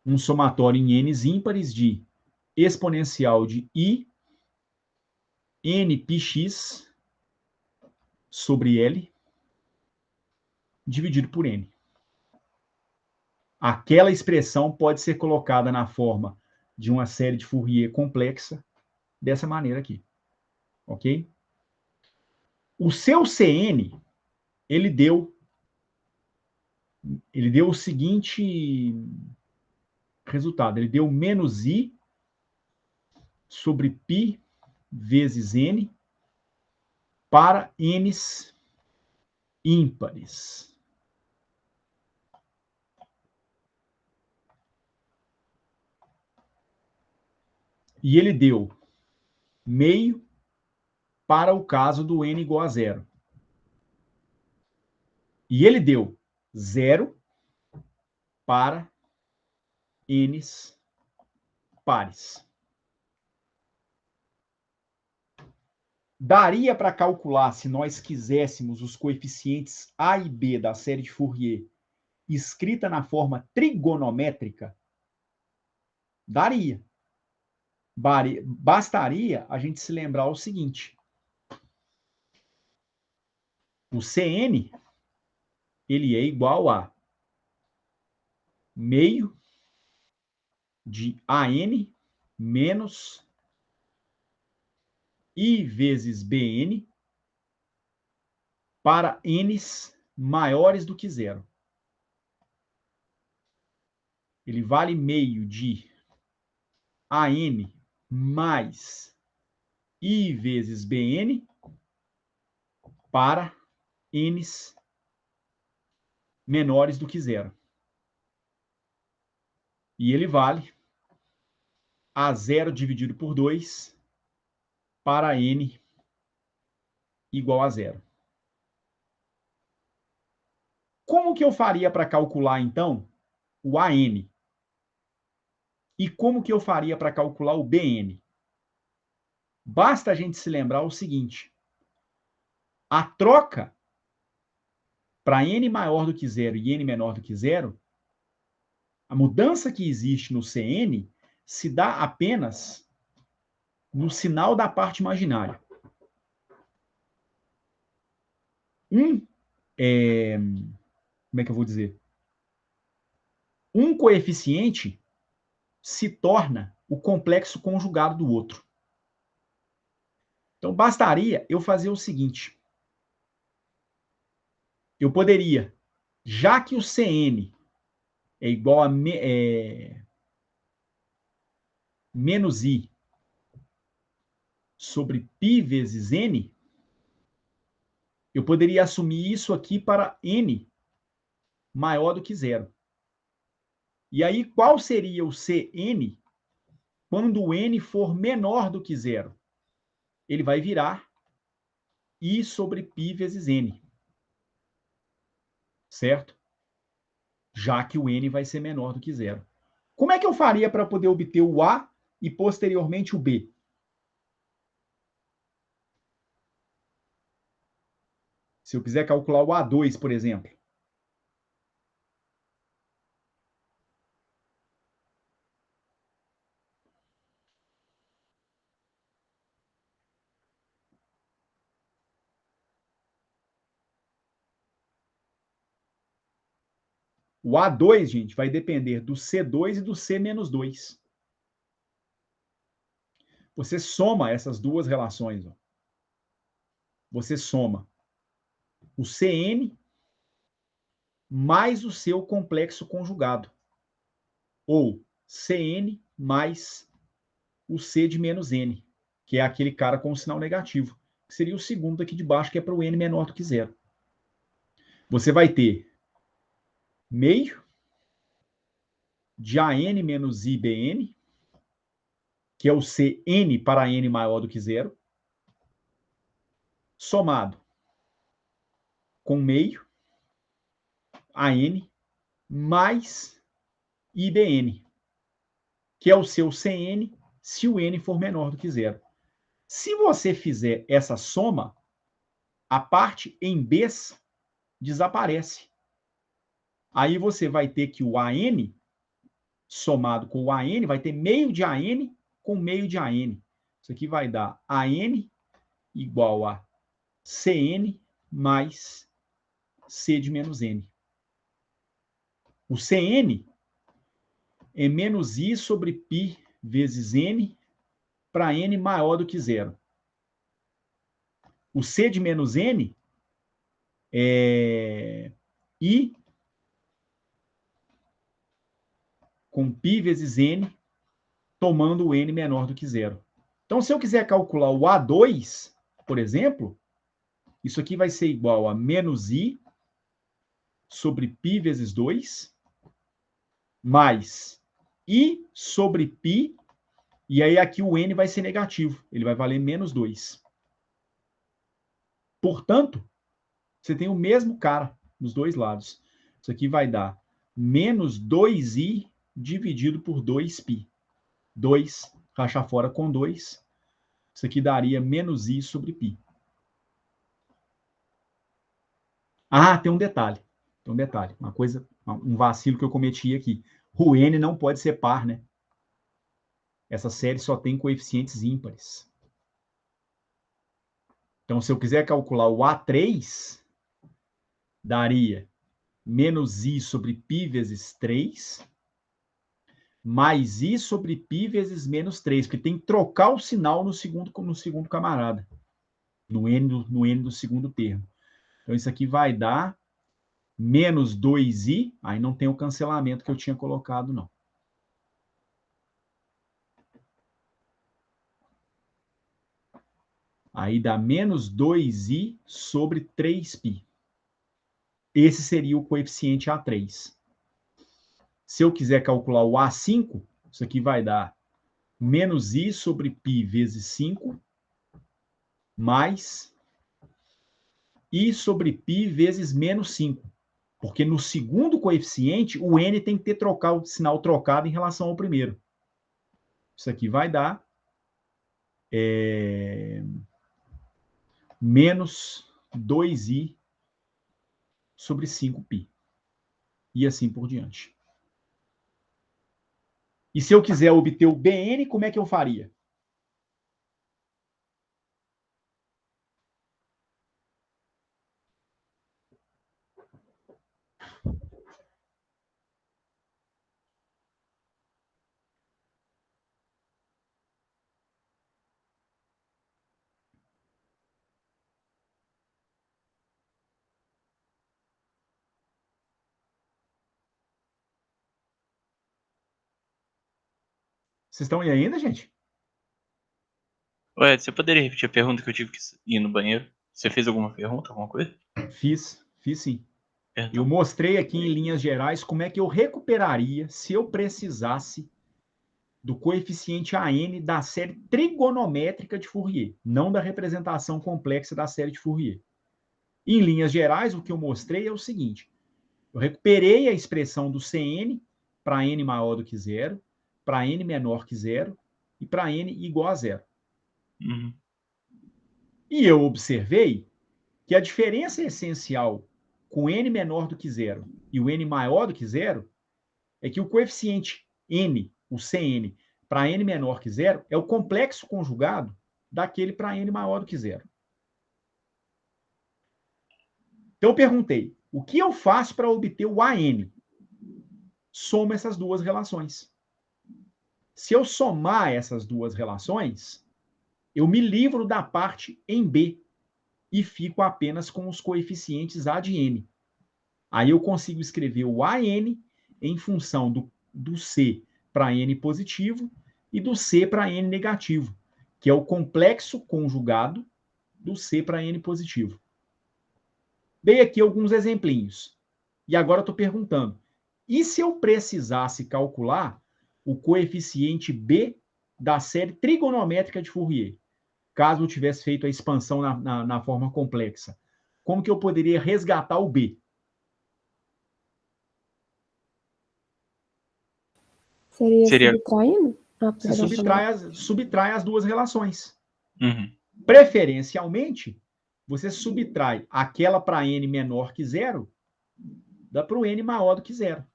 Speaker 1: Um somatório em n's ímpares de exponencial de i nπx sobre L dividido por N. Aquela expressão pode ser colocada na forma de uma série de Fourier complexa dessa maneira aqui. Ok? O seu CN, ele deu o seguinte resultado. Ele deu menos I sobre π vezes N para N's ímpares. E ele deu meio para o caso do N igual a 0. E ele deu 0 para N's pares. Daria para calcular, se nós quiséssemos, os coeficientes A e B da série de Fourier escrita na forma trigonométrica? Daria. Bastaria a gente se lembrar o seguinte. O CN, ele é igual a meio de AN menos I vezes BN para N's maiores do que 0. Ele vale meio de AN mais I vezes BN para N's menores do que 0. E ele vale A0 dividido por 2 para N igual a 0. Como que eu faria para calcular, então, o AN? E como que eu faria para calcular o BN? Basta a gente se lembrar o seguinte. A troca para N maior do que 0 e N menor do que 0, a mudança que existe no CN se dá apenas no sinal da parte imaginária. Como é que eu vou dizer? Um coeficiente se torna o complexo conjugado do outro. Então, bastaria eu fazer o seguinte. Eu poderia, já que o CN é igual a menos I sobre π vezes N, eu poderia assumir isso aqui para N maior do que 0. E aí, qual seria o CN quando o N for menor do que 0? Ele vai virar I sobre π vezes N. Certo? Já que o N vai ser menor do que 0. Como é que eu faria para poder obter o A e, posteriormente, o B? Se eu quiser calcular o A2, por exemplo. O A2, gente, vai depender do C2 e do C-2. Você soma essas duas relações. Ó. Você soma o CN mais o seu complexo conjugado. Ou CN mais o C de menos N, que é aquele cara com o sinal negativo. Que seria o segundo aqui de baixo, que é para o N menor do que 0. Você vai ter meio de AN menos IBN, que é o CN para N maior do que 0, somado com meio, AN, mais IBN, que é o seu CN, se o N for menor do que zero. Se você fizer essa soma, a parte em Bs desaparece. Aí você vai ter que o AN, somado com o AN, vai ter meio de AN com meio de AN. Isso aqui vai dar AN igual a CN mais C de menos N. O CN é menos I sobre π vezes N para N maior do que zero. O C de menos N é I com π vezes N, tomando o N menor do que zero. Então, se eu quiser calcular o A2, por exemplo, isso aqui vai ser igual a menos I sobre π vezes 2, mais I sobre π, e aí aqui o N vai ser negativo, ele vai valer menos 2. Portanto, você tem o mesmo cara nos dois lados. Isso aqui vai dar menos 2i dividido por 2π. 2, rachar fora com 2. Isso aqui daria menos i sobre π. Ah, tem um detalhe. Tem um detalhe. Uma coisa, um vacilo que eu cometi aqui. O N não pode ser par, né? Essa série só tem coeficientes ímpares. Então, se eu quiser calcular o A3, daria menos i sobre π vezes 3, mais i sobre π vezes menos 3, porque tem que trocar o sinal no segundo camarada, no N do segundo termo. Então, isso aqui vai dar menos 2i, aí não tem o cancelamento que eu tinha colocado, não. Aí dá menos 2i sobre 3π. Esse seria o coeficiente A3. Se eu quiser calcular o A5, isso aqui vai dar menos i sobre π vezes 5, mais i sobre π vezes menos 5. Porque no segundo coeficiente, o N tem que ter o sinal trocado em relação ao primeiro. Isso aqui vai dar menos 2i sobre 5π. E assim por diante. E se eu quiser obter o BN, como é que eu faria? Vocês estão aí ainda, gente?
Speaker 4: Ué, você poderia repetir a pergunta que eu tive que ir no banheiro? Você fez alguma pergunta, alguma coisa?
Speaker 1: Fiz sim.
Speaker 4: Perdão.
Speaker 1: Eu mostrei aqui em linhas gerais como é que eu recuperaria se eu precisasse do coeficiente AN da série trigonométrica de Fourier, não da representação complexa da série de Fourier. Em linhas gerais, o que eu mostrei é o seguinte: eu recuperei a expressão do CN para n maior do que zero, para n menor que zero e para n igual a zero.
Speaker 4: Uhum.
Speaker 1: E eu observei que a diferença essencial com n menor do que zero e o n maior do que zero é que o coeficiente n, o CN, para n menor que zero, é o complexo conjugado daquele para n maior do que zero. Então eu perguntei, o que eu faço para obter o AN? Soma essas duas relações. Se eu somar essas duas relações, eu me livro da parte em B e fico apenas com os coeficientes A de N. Aí eu consigo escrever o AN em função do C para N positivo e do C para N negativo, que é o complexo conjugado do C para N positivo. Dei aqui alguns exemplinhos. E agora estou perguntando, e se eu precisasse calcular o coeficiente B da série trigonométrica de Fourier? caso eu tivesse feito a expansão na forma complexa, como que eu poderia resgatar o B?
Speaker 2: Seria subtraindo?
Speaker 1: Você subtrai as duas relações.
Speaker 4: Uhum.
Speaker 1: Preferencialmente, você subtrai aquela para n menor que 0 da para o n maior do que 0.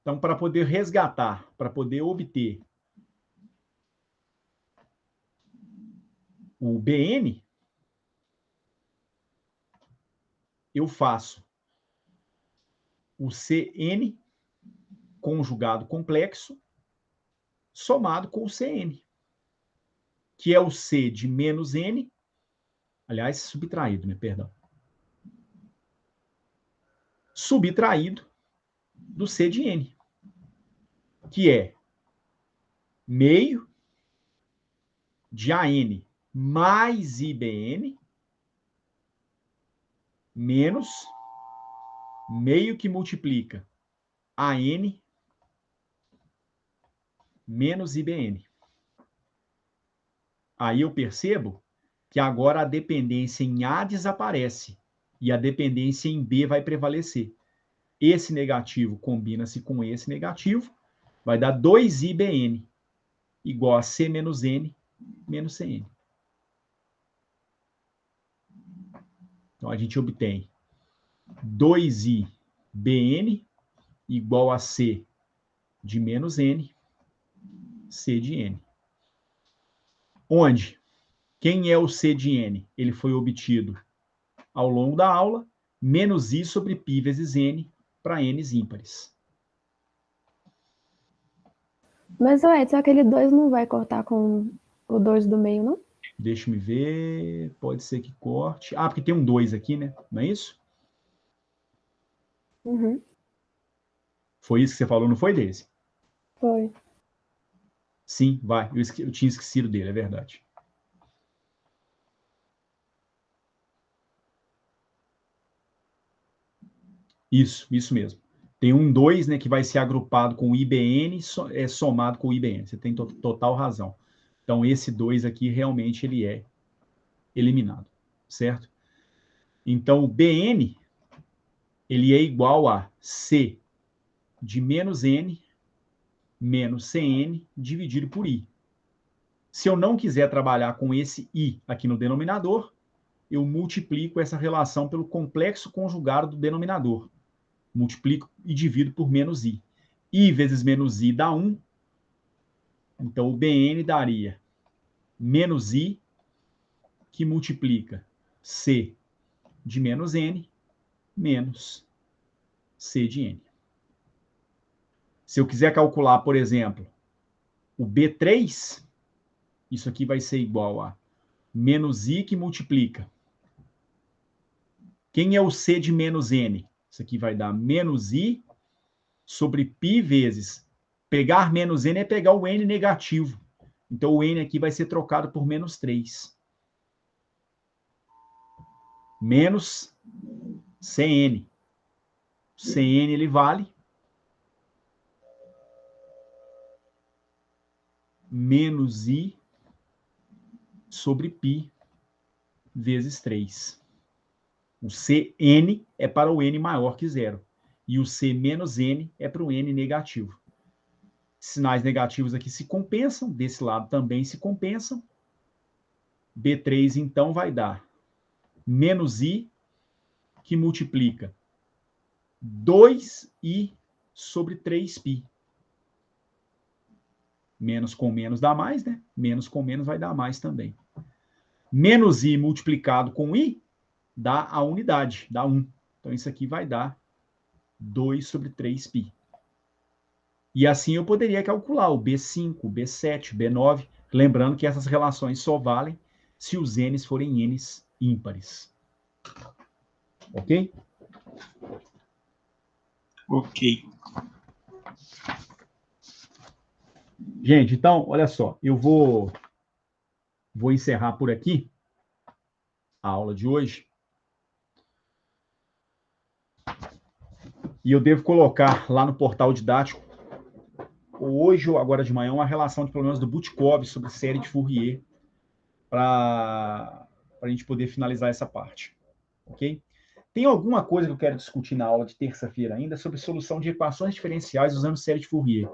Speaker 1: Então, para poder resgatar, para poder obter o Bn, eu faço o Cn conjugado complexo somado com o Cn, que é o C de menos n, aliás, subtraído, né? Perdão. Subtraído do C de n, que é meio de AN mais IBN menos meio que multiplica AN menos IBN. Aí eu percebo que agora a dependência em A desaparece e a dependência em B vai prevalecer. Esse negativo combina-se com esse negativo, vai dar 2IBN igual a C menos N menos Cn. Então a gente obtém 2IBN igual a C de menos N, C de N. Onde? Quem é o C de N? Ele foi obtido ao longo da aula, menos I sobre π vezes N para N's ímpares.
Speaker 2: Mas, Edson, aquele 2 não vai cortar com o 2 do meio, não?
Speaker 1: Deixa eu ver. Pode ser que corte. Ah, porque tem um 2 aqui, né? Não é isso?
Speaker 2: Uhum.
Speaker 1: Foi isso que você falou, não foi, Deise?
Speaker 2: Foi.
Speaker 1: Sim, vai. Eu tinha esquecido dele, é verdade. Isso mesmo. Tem um 2, né, que vai ser agrupado com o IBN, somado com o IBN. Você tem total razão. Então, esse 2 aqui, realmente, ele é eliminado, certo? Então, o BN, ele é igual a C de menos N menos Cn dividido por I. Se eu não quiser trabalhar com esse I aqui no denominador, eu multiplico essa relação pelo complexo conjugado do denominador. Multiplico e divido por menos I. I vezes menos I dá 1. Então, o Bn daria menos I, que multiplica C de menos N, menos C de N. Se eu quiser calcular, por exemplo, o B3, isso aqui vai ser igual a menos I que multiplica. Quem é o C de menos N? Isso aqui vai dar menos I sobre π vezes. Pegar menos N é pegar o N negativo. Então, o N aqui vai ser trocado por menos 3. Menos Cn. Cn, ele vale menos I sobre π vezes 3. O Cn é para o n maior que 0. E o C menos n é para o n negativo. Sinais negativos aqui se compensam, desse lado também se compensam. B3, então, vai dar menos I, que multiplica 2I sobre 3π. Menos com menos dá mais, né? Menos com menos vai dar mais também. Menos I multiplicado com I dá a unidade, dá 1. Então, isso aqui vai dar 2 sobre 3π. E assim eu poderia calcular o B5, o B7, o B9, lembrando que essas relações só valem se os n's forem n's ímpares. Ok?
Speaker 4: Ok.
Speaker 1: Gente, então, olha só, eu vou encerrar por aqui a aula de hoje. E eu devo colocar lá no portal didático, hoje ou agora de manhã, uma relação de problemas do Butkov sobre série de Fourier, para a gente poder finalizar essa parte, ok? Tem alguma coisa que eu quero discutir na aula de terça-feira ainda sobre solução de equações diferenciais usando série de Fourier,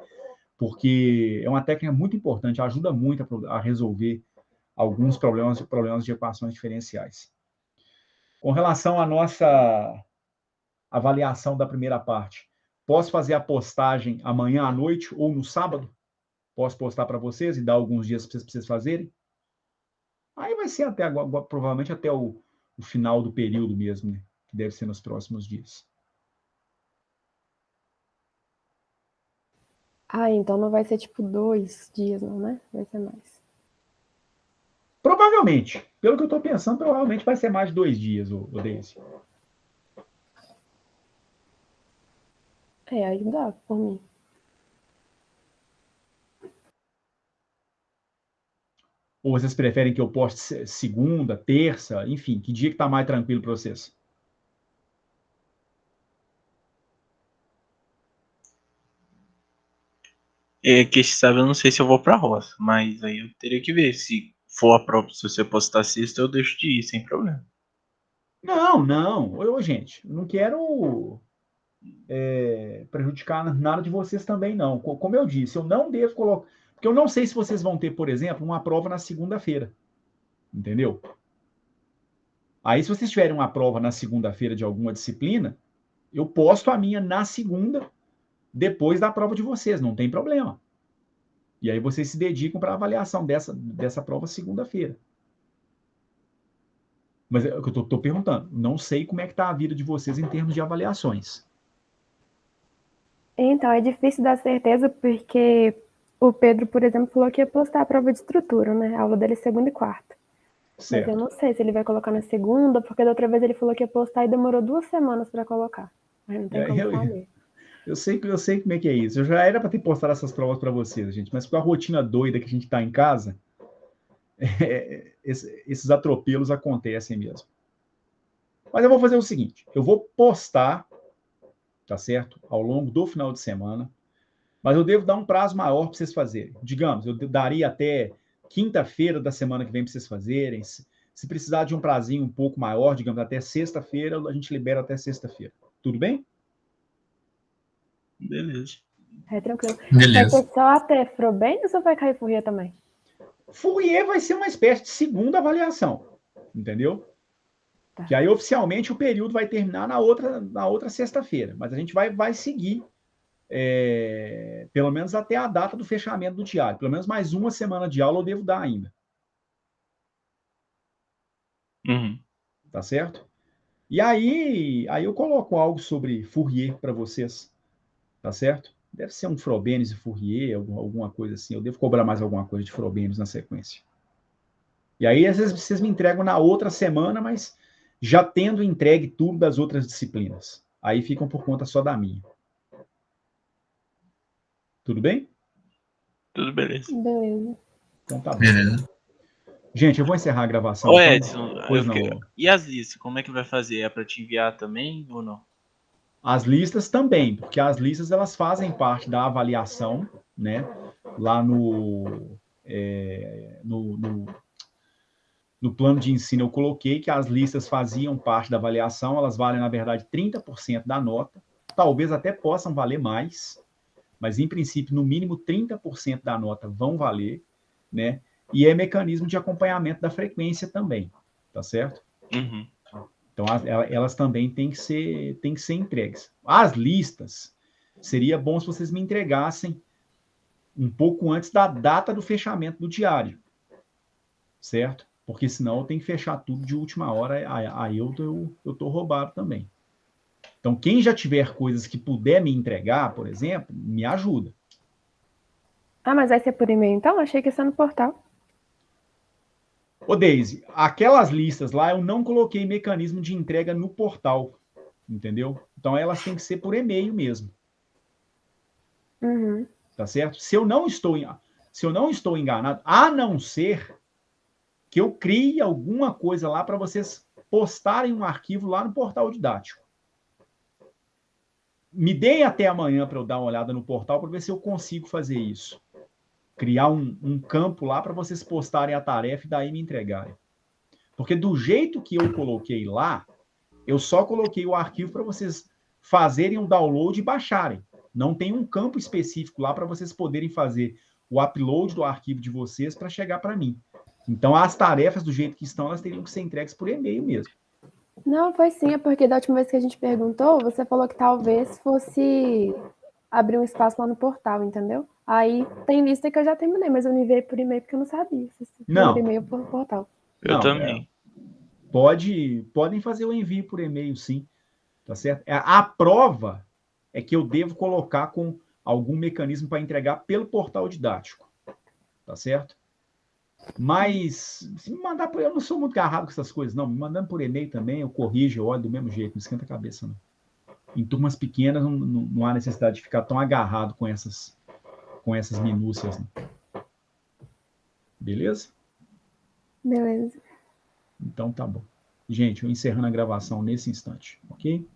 Speaker 1: porque é uma técnica muito importante, ajuda muito a resolver alguns problemas de equações diferenciais. Com relação à nossa avaliação da primeira parte, posso fazer a postagem amanhã à noite ou no sábado? Posso postar para vocês e dar alguns dias para vocês fazerem? Aí vai ser até agora, provavelmente até o final do período mesmo, né? Que deve ser nos próximos dias.
Speaker 2: Ah, então não vai ser tipo 2 dias, não, né? Vai ser mais.
Speaker 1: Provavelmente. Pelo que eu estou pensando, provavelmente vai ser mais de 2 dias, o Daisy.
Speaker 2: Aí dá, por mim.
Speaker 1: Ou vocês preferem que eu poste segunda, terça, enfim, que dia que está mais tranquilo para vocês?
Speaker 4: Que sabe, eu não sei se eu vou pra roça, mas aí eu teria que ver. Se for a prova, se você postar sexta, eu deixo de ir, sem problema.
Speaker 1: Não. Gente, não quero prejudicar nada de vocês também, não. Como eu disse, eu não devo colocar... Porque eu não sei se vocês vão ter, por exemplo, uma prova na segunda-feira. Entendeu? Aí, se vocês tiverem uma prova na segunda-feira de alguma disciplina, eu posto a minha na segunda, depois da prova de vocês, não tem problema. E aí vocês se dedicam para a avaliação dessa prova segunda-feira. Mas é o que eu estou perguntando. Não sei como é que está a vida de vocês em termos de avaliações.
Speaker 2: Então, é difícil dar certeza porque o Pedro, por exemplo, falou que ia postar a prova de estrutura, né? A aula dele é segunda e quarta.
Speaker 1: Certo.
Speaker 2: Mas eu não sei se ele vai colocar na segunda, porque da outra vez ele falou que ia postar e demorou 2 semanas para colocar. Mas não tem como saber.
Speaker 1: Eu sei como é que é isso. Eu já era para ter postado essas provas para vocês, gente, mas com a rotina doida que a gente está em casa, esses atropelos acontecem mesmo. Mas eu vou fazer o seguinte, eu vou postar, tá certo? Ao longo do final de semana, mas eu devo dar um prazo maior para vocês fazerem. Digamos, eu daria até quinta-feira da semana que vem para vocês fazerem. Se precisar de um prazinho um pouco maior, digamos, até sexta-feira, a gente libera até sexta-feira. Tudo bem?
Speaker 4: Beleza.
Speaker 2: É tranquilo.
Speaker 5: Beleza.
Speaker 2: Vai ser só até Frobenius ou vai cair Fourier também?
Speaker 1: Fourier vai ser uma espécie de segunda avaliação, entendeu?
Speaker 2: Tá.
Speaker 1: Que aí oficialmente o período vai terminar na outra sexta-feira, mas a gente vai seguir pelo menos até a data do fechamento do diário. Pelo menos mais uma semana de aula eu devo dar ainda.
Speaker 4: Uhum.
Speaker 1: Tá certo? E aí eu coloco algo sobre Fourier para vocês, tá certo? Deve ser um Frobenius e Fourier, alguma coisa assim. Eu devo cobrar mais alguma coisa de Frobenius na sequência. E aí, às vezes, vocês me entregam na outra semana, mas já tendo entregue tudo das outras disciplinas. Aí ficam por conta só da minha. Tudo bem?
Speaker 4: Tudo beleza.
Speaker 2: Beleza.
Speaker 1: Então tá bom.
Speaker 5: Beleza.
Speaker 1: Gente, eu vou encerrar a gravação.
Speaker 4: Ô,
Speaker 1: então.
Speaker 4: Edson,
Speaker 1: Pois não.
Speaker 4: e as listas, como é que vai fazer? É pra te enviar também ou não?
Speaker 1: As listas também, porque as listas elas fazem parte da avaliação, né? Lá no plano de ensino eu coloquei que as listas faziam parte da avaliação, elas valem, na verdade, 30% da nota, talvez até possam valer mais, mas, em princípio, no mínimo 30% da nota vão valer, né? E é mecanismo de acompanhamento da frequência também, tá certo?
Speaker 4: Uhum.
Speaker 1: Então, elas também têm que ser entregues. As listas, seria bom se vocês me entregassem um pouco antes da data do fechamento do diário, certo? Porque senão eu tenho que fechar tudo de última hora, aí eu tô roubado também. Então, quem já tiver coisas que puder me entregar, por exemplo, me ajuda.
Speaker 2: Ah, mas vai ser por e-mail então? Achei que ia ser no portal.
Speaker 1: Ô, Daisy, aquelas listas lá eu não coloquei mecanismo de entrega no portal, entendeu? Então, elas têm que ser por e-mail mesmo.
Speaker 2: Uhum.
Speaker 1: Tá certo? Se eu não estou enganado, a não ser que eu crie alguma coisa lá para vocês postarem um arquivo lá no portal didático. Me deem até amanhã para eu dar uma olhada no portal para ver se eu consigo fazer isso. Criar um campo lá para vocês postarem a tarefa e daí me entregarem. Porque do jeito que eu coloquei lá, eu só coloquei o arquivo para vocês fazerem um download e baixarem. Não tem um campo específico lá para vocês poderem fazer o upload do arquivo de vocês para chegar para mim. Então, as tarefas, do jeito que estão, elas teriam que ser entregues por e-mail mesmo.
Speaker 2: Não, foi sim, é porque da última vez que a gente perguntou, você falou que talvez fosse abrir um espaço lá no portal, entendeu? Aí tem lista que eu já terminei, mas eu não enviei por e-mail porque eu não sabia.
Speaker 1: Não.
Speaker 2: Por e-mail por portal.
Speaker 4: Eu também.
Speaker 1: Podem fazer o envio por e-mail, sim. Tá certo? A prova é que eu devo colocar com algum mecanismo para entregar pelo portal didático. Tá certo? Mas, se me mandar por... Eu não sou muito agarrado com essas coisas, não. Me mandando por e-mail também, eu corrijo, eu olho do mesmo jeito, não esquenta a cabeça, não. Em turmas pequenas, não há necessidade de ficar tão agarrado com essas minúcias, não. Beleza?
Speaker 2: Beleza.
Speaker 1: Então, tá bom. Gente, eu encerrando a gravação nesse instante, ok?